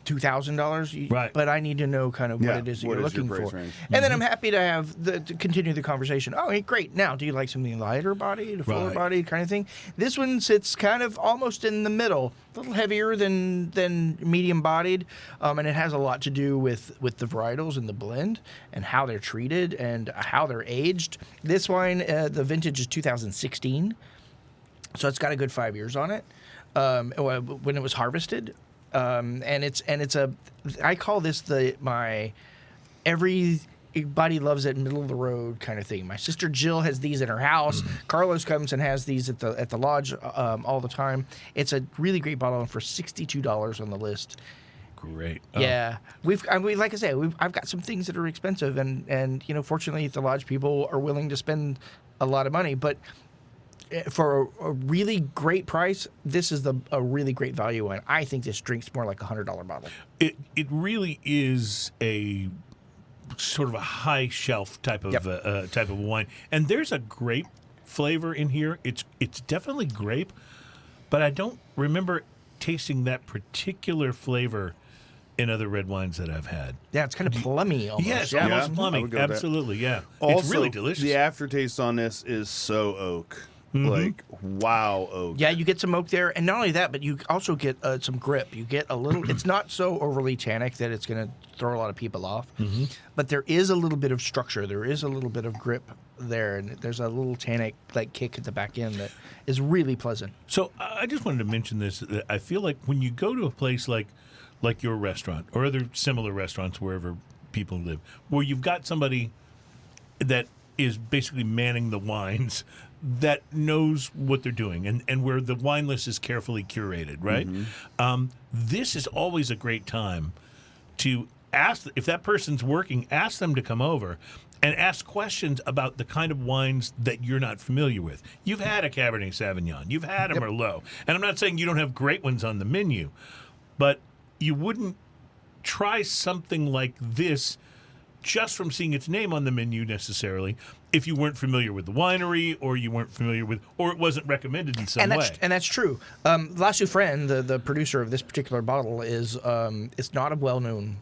$2,000. Right. But I need to know kind of what it is that you're looking for. And then I'm happy to to continue the conversation. Oh, hey, great. Now, do you like something lighter bodied, fuller bodied kind of thing? This one sits kind of almost in the middle, a little heavier than medium bodied. And it has a lot to do with the varietals and the blend and how they're treated and how they're aged. This wine, the vintage is 2016. So it's got a good 5 years on it when it was harvested. And it's a, I call this my everybody loves it, middle of the road kind of thing. My sister Jill has these in her house. Carlos comes and has these at the lodge all the time. It's a really great bottle, and for $62 on the list. Great. Yeah, like I said, I've got some things that are expensive, and fortunately, the lodge people are willing to spend a lot of money, but for a really great price, this is a really great value wine. I think this drinks more like $100 bottle. It really is a sort of a high shelf type of wine, and there's a grape flavor in here. It's definitely grape, but I don't remember tasting that particular flavor in other red wines that I've had. Yeah, it's kind of plummy almost. Yes, yeah. almost I would plummy. go with that. Absolutely, yeah. Also, it's really delicious. The aftertaste on this is so oak. Like, wow, oak. Yeah, you get some oak there, and not only that, but you also get some grip. You get a little. It's not so overly tannic that it's going to throw a lot of people off, but there is a little bit of structure. There is a little bit of grip there, and there's a little tannic kick at the back end that is really pleasant. So I just wanted to mention this. That I feel like when you go to a place like your restaurant or other similar restaurants wherever people live, where you've got somebody that is basically manning the wines, that knows what they're doing, and where the wine list is carefully curated, right? This is always a great time to ask, if that person's working, ask them to come over and ask questions about the kind of wines that you're not familiar with. You've had a Cabernet Sauvignon. You've had a Merlot. And I'm not saying you don't have great ones on the menu, but you wouldn't try something like this just from seeing its name on the menu necessarily if you weren't familiar with the winery, or you weren't familiar with, or it wasn't recommended in some way. And that's true. La Suffrene, the producer of this particular bottle, is not a well-known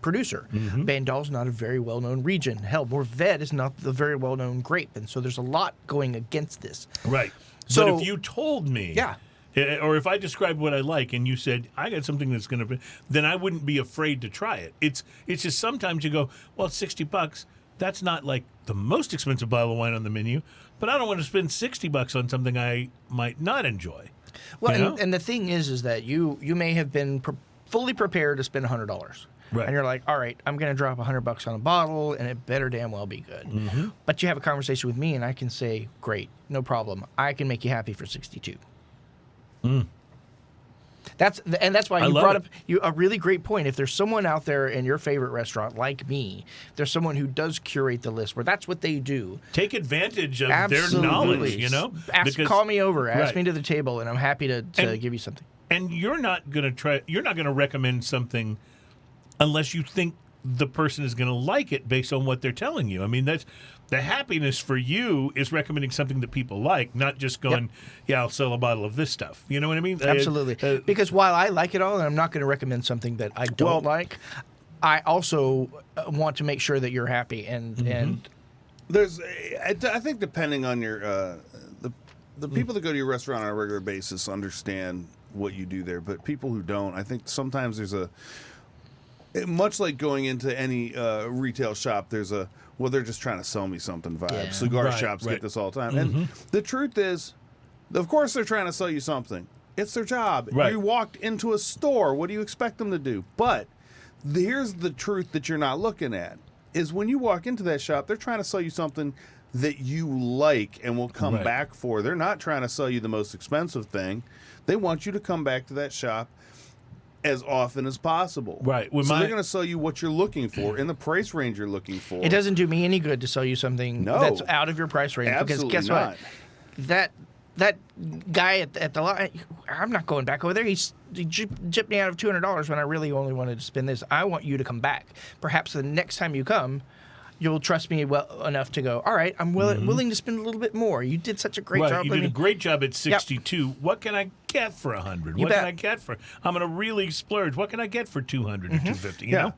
producer. Bandol's not a very well-known region. Hell, Mourvèdre is not the very well-known grape, and so there's a lot going against this. Right. So, but if you told me... Yeah. Or if I described what I like and you said, I got something that's going to be, then I wouldn't be afraid to try it. It's just sometimes you go, well, it's $60. That's not like the most expensive bottle of wine on the menu, but I don't want to spend $60 on something I might not enjoy. Well, and the thing is that you may have been fully prepared to spend $100. Right. And you're like, all right, I'm going to drop $100 on a bottle, and it better damn well be good. But you have a conversation with me, and I can say, great, no problem. I can make you happy for $62. That's why you brought up a really great point. If there's someone out there in your favorite restaurant like me, there's someone who does curate the list, where that's what they do. Take advantage of Absolutely. their knowledge, Call me over, ask Right. me to the table, and I'm happy to give you something. And you're not going to recommend something unless you think the person is going to like it based on what they're telling you. I mean, that's the happiness for you is recommending something that people like, not just going, yeah, I'll sell a bottle of this stuff. You know what I mean? Absolutely. Because while I like it all, and I'm not going to recommend something that I don't like, I also want to make sure that you're happy. And There's, I think, depending on your the people that go to your restaurant on a regular basis understand what you do there, but people who don't, I think sometimes there's much like going into any retail shop, there's they're just trying to sell me something vibe. Yeah. Cigar shops get this all the time. And the truth is, of course they're trying to sell you something. It's their job. Right. You walked into a store. What do you expect them to do? But here's the truth that you're not looking at, is when you walk into that shop, they're trying to sell you something that you like and will come back for. They're not trying to sell you the most expensive thing. They want you to come back to that shop as often as possible. Right. So they're going to sell you what you're looking for in the price range you're looking for. it doesn't do me any good to sell you something that's out of your price range. Absolutely because guess not. what? That guy at the lot, I'm not going back over there. He gypped me out of $200 when I really only wanted to spend this. I want you to come back. Perhaps the next time you come, you'll trust me well enough to go, all right, I'm willing to spend a little bit more. You did such a great job. You did a great job at 62. Yep. What can I get for 100? What can I get for? I'm going to really splurge. What can I get for 200 or 250? You know?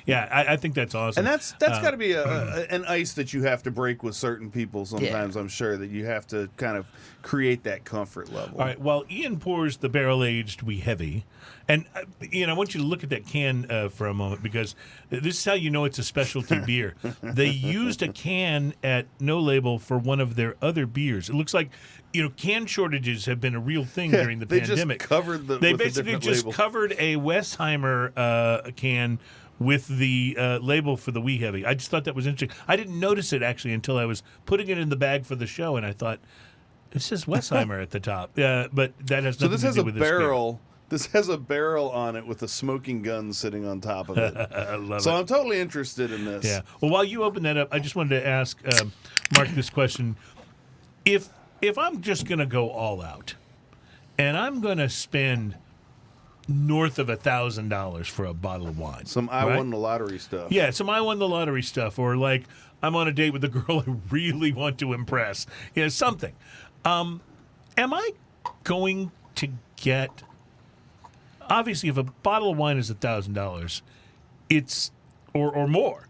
Yeah, I think that's awesome. And that's got to be an ice that you have to break with certain people sometimes, I'm sure, that you have to kind of create that comfort level. All right, while Ian pours the barrel-aged Wee Heavy, and Ian, I want you to look at that can for a moment, because this is how you know it's a specialty beer. They used a can at No Label for one of their other beers. It looks like, can shortages have been a real thing during the pandemic. They basically just covered a Westheimer can with the label for the Wee Heavy. I just thought that was interesting. I didn't notice it, actually, until I was putting it in the bag for the show, and I thought, it says Westheimer at the top. But that has nothing to do with this beer. This has a barrel on it with a smoking gun sitting on top of it. I love so it. I'm totally interested in this. Yeah. Well, while you open that up, I just wanted to ask Mark this question. If I'm just going to go all out, and I'm going to spend north of $1,000 for a bottle of wine. Some I won the lottery stuff. Yeah, some I won the lottery stuff, or like I'm on a date with a girl I really want to impress. Something. Am I going to get... Obviously, if a bottle of wine is $1,000, it's or more,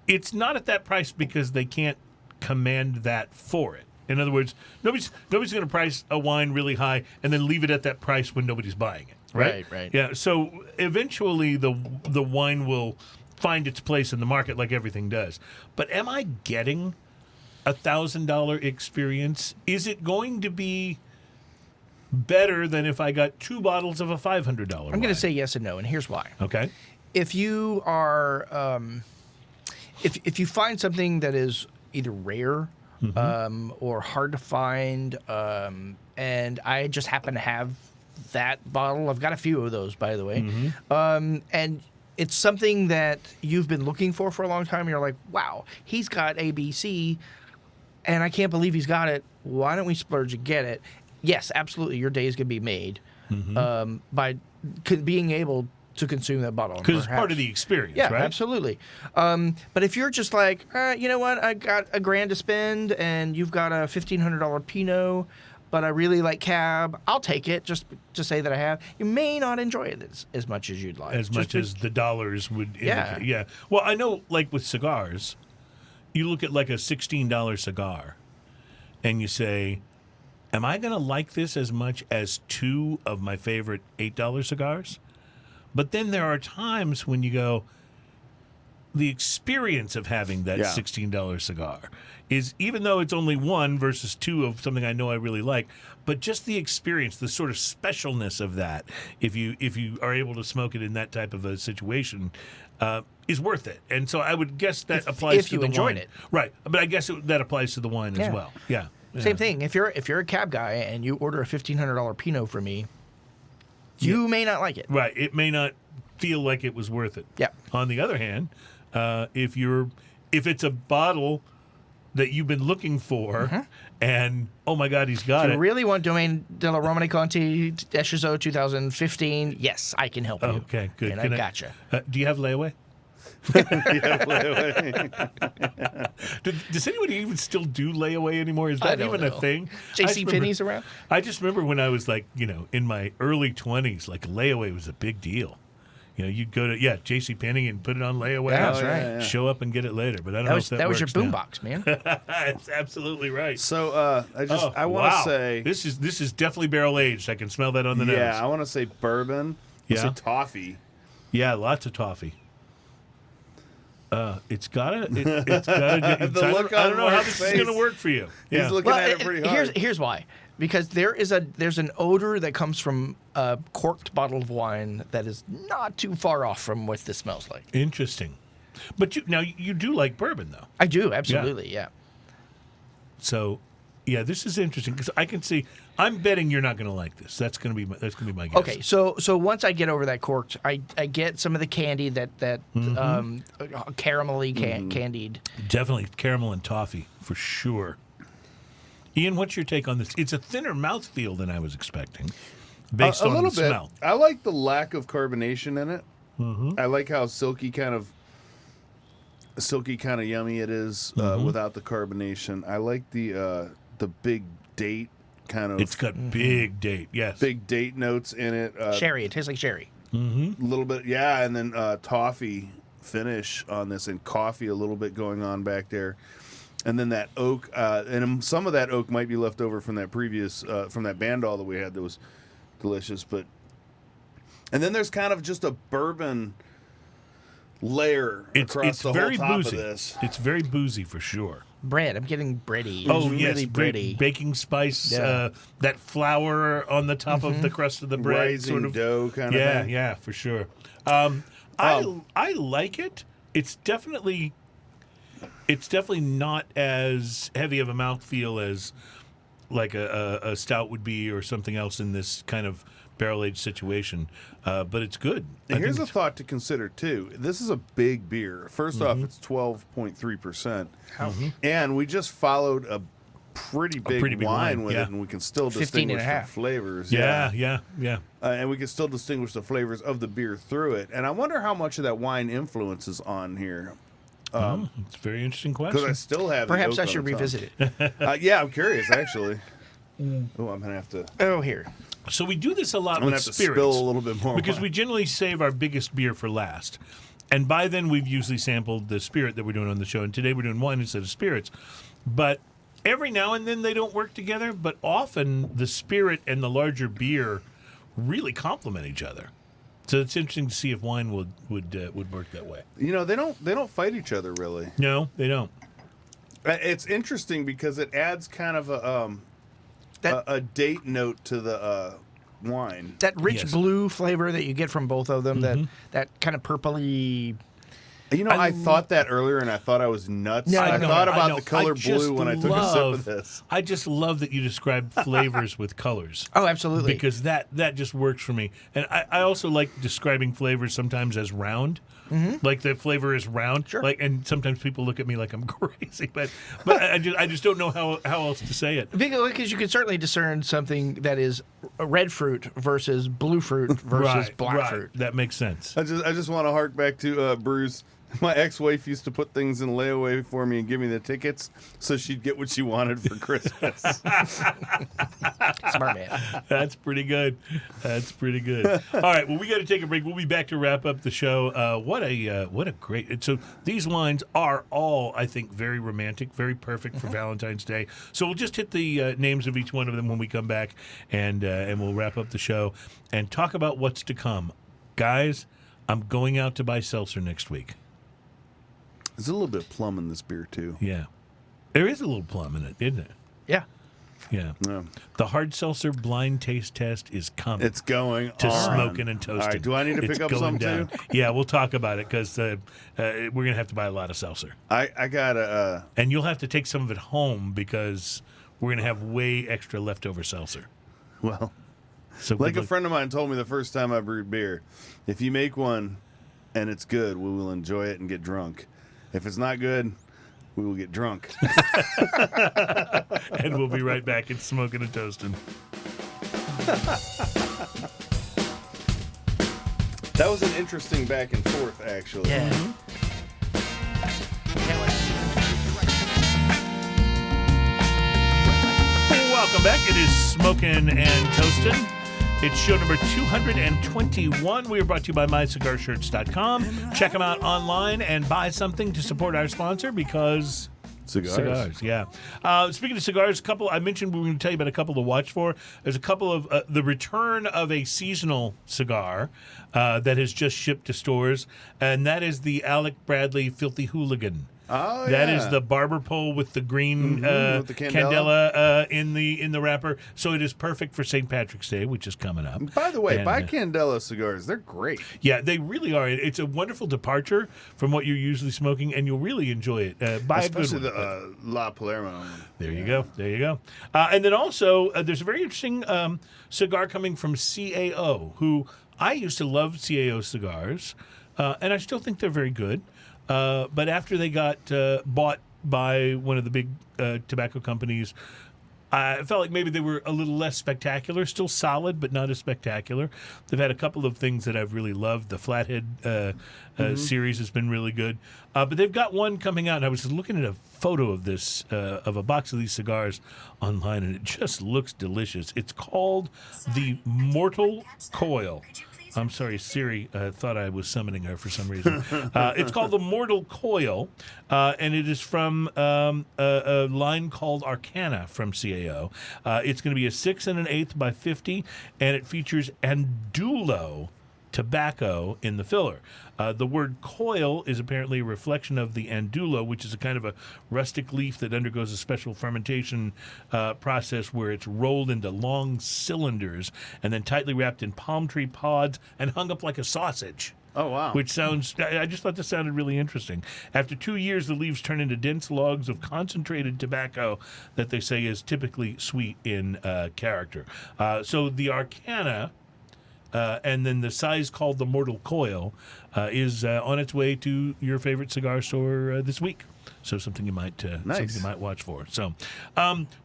it's not at that price because they can't command that for it. In other words, nobody's going to price a wine really high and then leave it at that price when nobody's buying it. Right. Yeah. So eventually, the wine will find its place in the market, like everything does. But am I getting $1,000 experience? Is it going to be better than if I got 2 bottles of a $500 wine? I'm going to say yes and no, and here's why. Okay. If you are, if you find something that is either rare or hard to find, and I just happen to have that bottle, I've got a few of those, by the way, and it's something that you've been looking for a long time, and you're like, wow, he's got ABC, and I can't believe he's got it. Why don't we splurge and get it? Yes, absolutely. Your day is going to be made by being able to consume that bottle. Because it's part of the experience, yeah, right? Absolutely. But if you're just like, you know what, I got $1,000 to spend, and you've got a $1,500 Pinot, but I really like Cab, I'll take it just to say that I have. You may not enjoy it as much as you'd like. As much as the dollars would indicate. Yeah. Well, I know, like with cigars, you look at like a $16 cigar, and you say, am I going to like this as much as 2 of my favorite $8 cigars? But then there are times when you go, the experience of having that $16 cigar is, even though it's only 1 versus 2 of something I know I really like, but just the experience, the sort of specialness of that, if you are able to smoke it in that type of a situation, is worth it. And so I would guess that applies to the wine. If you enjoyed it. Right. But I guess that applies to the wine as well. Yeah. Same thing. If you're a Cab guy and you order a $1,500 Pinot from me, you may not like it. Right. It may not feel like it was worth it. Yeah. On the other hand, if it's a bottle that you've been looking for, and oh my God, he's got it. If you really want Domaine de la Romane Conti Echezeaux 2015, yes, I can help you. Okay, good. And I gotcha. Do you have layaway? Does anybody even still do layaway anymore? Is that even a thing? JCPenney's around? I just remember when I was like, in my early 20s, like layaway was a big deal. You'd go to JCPenney and put it on layaway. Yeah, that's right. Yeah. Show up and get it later. But I don't know if that was your works now. boombox, man. That's absolutely right. So I want to say this is definitely barrel aged. I can smell that on the nose. Yeah, I want to say bourbon. Yeah, say toffee. Yeah, lots of toffee. It's gotta. The look on I don't know how Mark's this face. is gonna work for you. He's looking at it pretty hard. Here's why. Because there's an odor that comes from a corked bottle of wine that is not too far off from what this smells like. Interesting. But you do like bourbon, though. I do, absolutely, yeah. So, this is interesting because I can see. I'm betting you're not going to like this. That's going to be my guess. Okay, so once I get over that corked, I get some of the candy that caramelly candied. Definitely caramel and toffee for sure. Ian, what's your take on this? It's a thinner mouthfeel than I was expecting, based on the smell. I like the lack of carbonation in it. I like how silky kind of yummy it is without the carbonation. I like the big date kind of. It's got big date, yes. Big date notes in it. Sherry. It tastes like sherry. little bit, yeah, and then toffee finish on this, and coffee a little bit going on back there. And then that oak, and some of that oak might be left over from that previous, from that Bandol that we had that was delicious. And then there's kind of just a bourbon layer across the whole top boozy. of this. It's very boozy for sure. Bread. I'm getting bready. Oh, It's yes, really bready. baking spice, Yeah. that flour on the top of the crust of the bread. Rising sort of dough kind of thing. Yeah, for sure. I like it. It's definitely not as heavy of a mouthfeel as like a stout would be or something else in this kind of barrel-aged situation, but it's good. And here's a thought to consider, too. This is a big beer. First off, it's 12.3%. And we just followed a pretty big wine with it, and we can still distinguish the flavors. Yeah. And we can still distinguish the flavors of the beer through it. And I wonder how much of that wine influence is on here. It's a very interesting question. Because I still have Perhaps the I oak should on the top. revisit it. Yeah, I'm curious, actually. Oh, I'm going to have to... Oh, here. So we do this a lot I'm going to with have to spirits. spill a little bit more because wine. we generally save our biggest beer for last. And by then, we've usually sampled the spirit that we're doing on the show. And today, we're doing wine instead of spirits. But every now and then, they don't work together. But often, the spirit and the larger beer really complement each other. So it's interesting to see if wine would work that way. You know, they don't fight each other, really. No, they don't. It's interesting because it adds kind of a date note to the wine. That rich Yes. blue flavor that you get from both of them, that kind of purpley. You know, I thought that earlier, and I thought I was nuts. No, I no, thought I about know. the color I just blue when I took a sip of this. I just love that you describe flavors with colors. Oh, absolutely. Because that just works for me. And I also like describing flavors sometimes as round. Like the flavor is round. Sure. Like, and sometimes people look at me like I'm crazy, but I just don't know how else to say it. Because you can certainly discern something that is red fruit versus blue fruit versus black fruit. That makes sense. I just want to hark back to Bruce. My ex-wife used to put things in layaway for me and give me the tickets so she'd get what she wanted for Christmas. Smart man. That's pretty good. That's pretty good. All right. Well, we got to take a break. We'll be back to wrap up the show. What a great. So these wines are all, I think, very romantic, very perfect for Valentine's Day. So we'll just hit the names of each one of them when we come back, and we'll wrap up the show and talk about what's to come. Guys, I'm going out to buy seltzer next week. There's a little bit of plum in this beer, too. Yeah. There is a little plum in it, isn't it? Yeah. Yeah. Yeah. The hard seltzer blind taste test is coming. It's going to on. Smokin' and Toastin'. All right, do I need to It's pick up going some, down. too? Yeah, we'll talk about it because we're going to have to buy a lot of seltzer. I got to... And you'll have to take some of it home because we're going to have way extra leftover seltzer. well, So like good a luck. friend of mine told me the first time I brewed beer, if you make one and it's good, we will enjoy it and get drunk. If it's not good, we will get drunk. And we'll be right back. It's Smokin' and Toastin'. That was an interesting back and forth, actually. Yeah. Welcome back. It is Smokin' and Toastin'. It's show number 221. We are brought to you by MyCigarShirts.com. Check them out online and buy something to support our sponsor because... Cigars, yeah. Speaking of cigars, I mentioned we were going to tell you about a couple to watch for. There's a couple of the return of a seasonal cigar that has just shipped to stores, and that is the Alec Bradley Filthy Hooligan. Oh, yeah. That is the barber pole with the green with the candela in the wrapper. So it is perfect for St. Patrick's Day, which is coming up. By the way, And, buy Candela cigars. They're great. Yeah, they really are. It's a wonderful departure from what you're usually smoking, and you'll really enjoy it. Buy Especially a good one. the La Palermo. There you go. There you go. And then also, there's a very interesting cigar coming from CAO, who I used to love CAO cigars, and I still think they're very good. But after they got bought by one of the big tobacco companies, I felt like maybe they were a little less spectacular, still solid, but not as spectacular. They've had a couple of things that I've really loved. The Flathead series has been really good. But they've got one coming out, and I was looking at a photo of this, of a box of these cigars online, and it just looks delicious. It's called the Mortal Coil. I'm sorry, Siri thought I was summoning her for some reason. It's called the Mortal Coil, and it is from a line called Arcana from CAO. It's going to be a 6 1/8 by 50, and it features Andulo tobacco in the filler. The word coil is apparently a reflection of the andulo, which is a kind of a rustic leaf that undergoes a special fermentation process where it's rolled into long cylinders and then tightly wrapped in palm tree pods and hung up like a sausage. Oh, wow. Which sounds, I just thought this sounded really interesting. After 2 years, the leaves turn into dense logs of concentrated tobacco that they say is typically sweet in character. So the Arcana, and then the size called the Mortal Coil, is on its way to your favorite cigar store this week. So something you might watch for. So,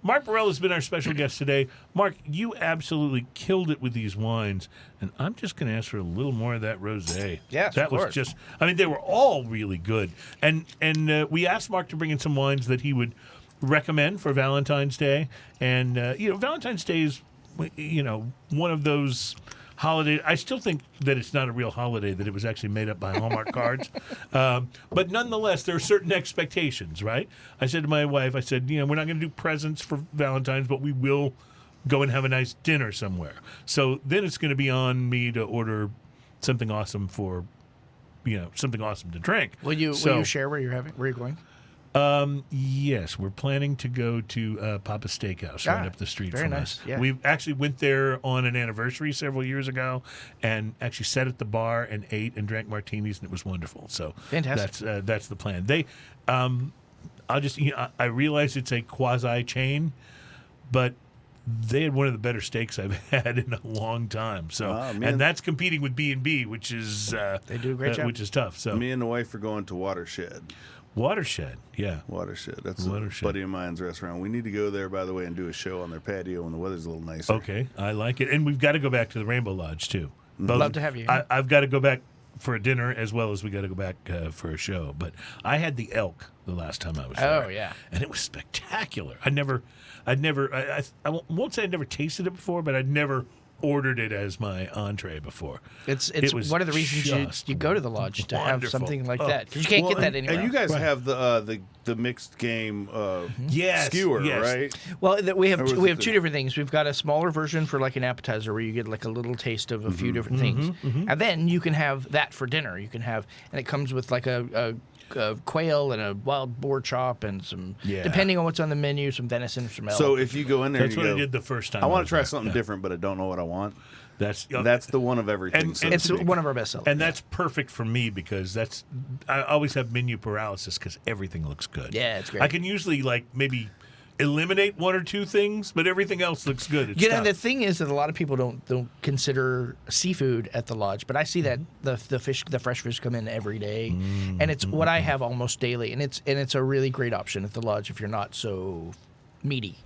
Marc Borel has been our special guest today. Marc, you absolutely killed it with these wines, and I'm just going to ask for a little more of that rosé. Yes, that of was course. just. I mean, they were all really good, and we asked Marc to bring in some wines that he would recommend for Valentine's Day, and Valentine's Day is one of those holiday. I still think that it's not a real holiday, that it was actually made up by Hallmark cards. But nonetheless, there are certain expectations, right? I said to my wife, we're not going to do presents for Valentine's, but we will go and have a nice dinner somewhere. So then it's going to be on me to order something awesome for, something awesome to drink. Will you share where you're going? Yes, we're planning to go to Papa's Steakhouse right up the street very from nice. us. Yeah. We actually went there on an anniversary several years ago and actually sat at the bar and ate and drank martinis, and it was wonderful. So fantastic. That's the plan. They, I realize it's a quasi chain, but they had one of the better steaks I've had in a long time. So, and that's competing with B&B, which is they do a great job, which is tough. So me and the wife are going to Watershed. Yeah. Watershed. That's a buddy of mine's restaurant. We need to go there, by the way, and do a show on their patio when the weather's a little nicer. Okay, I like it. And we've got to go back to the Rainbow Lodge, too. Love to have you. I've got to go back for a dinner as well as we got to go back for a show. But I had the elk the last time I was there. Oh, yeah. And it was spectacular. I won't say I'd never tasted it before, but I'd never ordered it as my entree before. It's one of the reasons you go to the lodge to have something like that, because you can't get that anywhere. And you guys have the mixed game skewer, right? Well, we have two different things. We've got a smaller version for like an appetizer where you get like a little taste of a few different things, and then you can have that for dinner. You can have, and it comes with like a quail and a wild boar chop and some, depending on what's on the menu, some venison, some elk. So if you go in there, that's what I did the first time. I want to try something different, but I don't know what I want. That's the one of everything. And it's one of our best sellers. And that's perfect for me because I always have menu paralysis because everything looks good. Yeah, it's great. I can usually maybe eliminate one or two things, but everything else looks good. It's tough. The thing is that a lot of people don't consider seafood at the lodge, but I see that the fresh fish come in every day, and it's what I have almost daily, and it's a really great option at the lodge if you're not so meaty.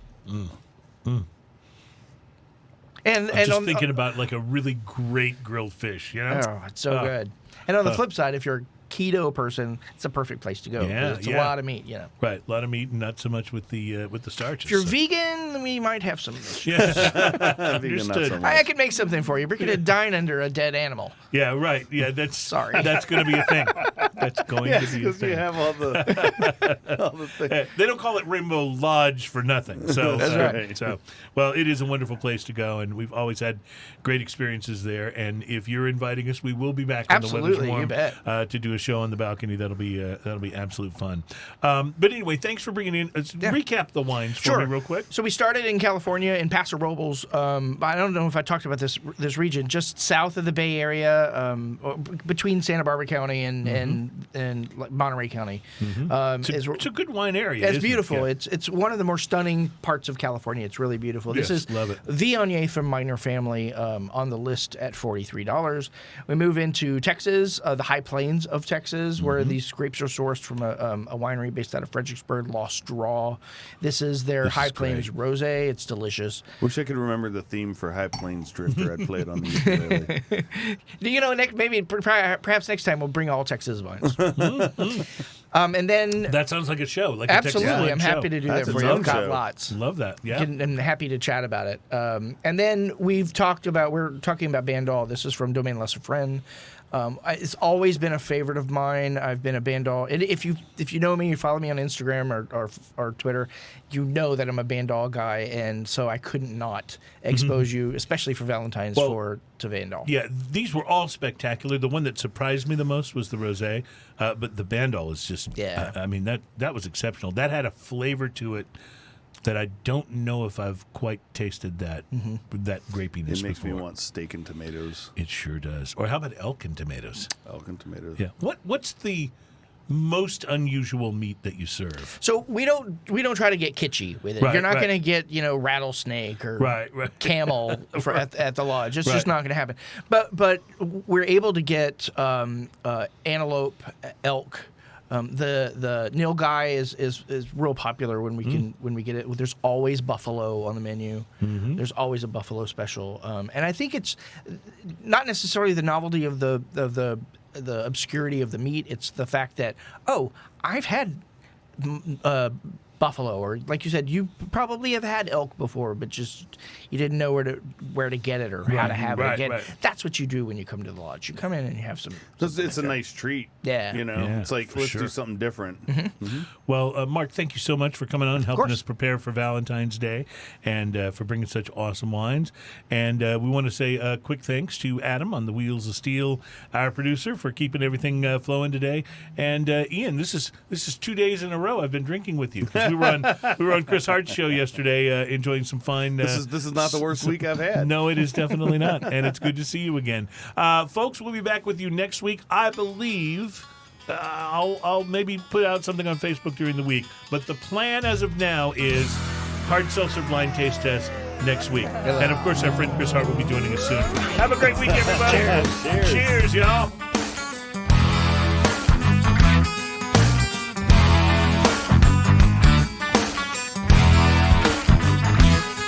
And I'm just thinking about like a really great grilled fish, Oh, it's so good. And on the flip side, if you're a keto person, it's a perfect place to go. Yeah, it's a lot of meat, Right, a lot of meat, and not so much with the starches. If you're vegan, we might have some. Understood. I can make something for you. We're going to dine under a dead animal. Yeah, right. Yeah, that's sorry. That's going to be a thing. That's going to be a thing. Because you have all the things. They don't call it Rainbow Lodge for nothing. So that's right. So, well, it is a wonderful place to go, and we've always had great experiences there. And if you're inviting us, we will be back when the weather's warm, you bet. to do a show on the balcony. That'll be absolute fun. But anyway, thanks for bringing in. Recap the wines for me real quick. So we started in California in Paso Robles. I don't know if I talked about this region, just south of the Bay Area, between Santa Barbara County and Monterey County. It's a good wine area. It's beautiful. Yeah. It's one of the more stunning parts of California. It's really beautiful. Yes, this is love it. Viognier from Minor Family on the list at $43. We move into Texas, the High Plains of Texas, where these grapes are sourced from a winery based out of Fredericksburg, Lost Draw. This is their High Plains Rosé. It's delicious. Wish I could remember the theme for High Plains Drifter I'd played on the ukulele. Perhaps next time we'll bring all Texas wines. And then That sounds like a show. Like absolutely, a Texas I'm show. happy to do That's that a for you. I've fun got show. lots. Love that. Yeah. I'm happy to chat about it. And then we're talking about Bandol. This is from Domaine Suffrene. It's always been a favorite of mine. I've been a Bandol. And if you know me, you follow me on Instagram or Twitter, you know that I'm a Bandol guy, and so I couldn't not expose you, especially for Valentine's, to Bandol. Yeah, these were all spectacular. The one that surprised me the most was the rosé, but the Bandol is just. Yeah. I mean that was exceptional. That had a flavor to it that I don't know if I've quite tasted that grapiness It makes before. me want steak and tomatoes. It sure does. Or how about elk and tomatoes? Elk and tomatoes. Yeah. What's the most unusual meat that you serve? So we don't try to get kitschy with it. Right, You're not right. going to get rattlesnake or Right. camel at the lodge. It's Right. just not going to happen. But we're able to get antelope, elk. The nilgai is real popular when we get it. There's always buffalo on the menu. There's always a buffalo special, and I think it's not necessarily the novelty of the obscurity of the meat. It's the fact that I've had buffalo, or like you said, you probably have had elk before, but just you didn't know where to get it or how to have it again. Right. That's what you do when you come to the lodge. You come in and you have some. It's a nice treat. Yeah. Yeah, It's like, for let's sure. do something different. Well, Mark, thank you so much for coming on and helping course. us prepare for Valentine's Day and for bringing such awesome wines. And we want to say a quick thanks to Adam on the Wheels of Steel, our producer, for keeping everything flowing today. And Ian, this is 2 days in a row I've been drinking with you, because we were on Chris Hart's show yesterday, enjoying some fine. This is not the worst week I've had. No, it is definitely not, and it's good to see you again, folks. We'll be back with you next week, I believe. I'll maybe put out something on Facebook during the week, but the plan as of now is hard seltzer blind taste test next week, and of course our friend Chris Hart will be joining us soon. Have a great week, everybody. Cheers. Cheers, y'all.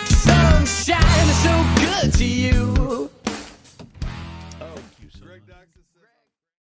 Sunshine is so good to you. Greg Dox is-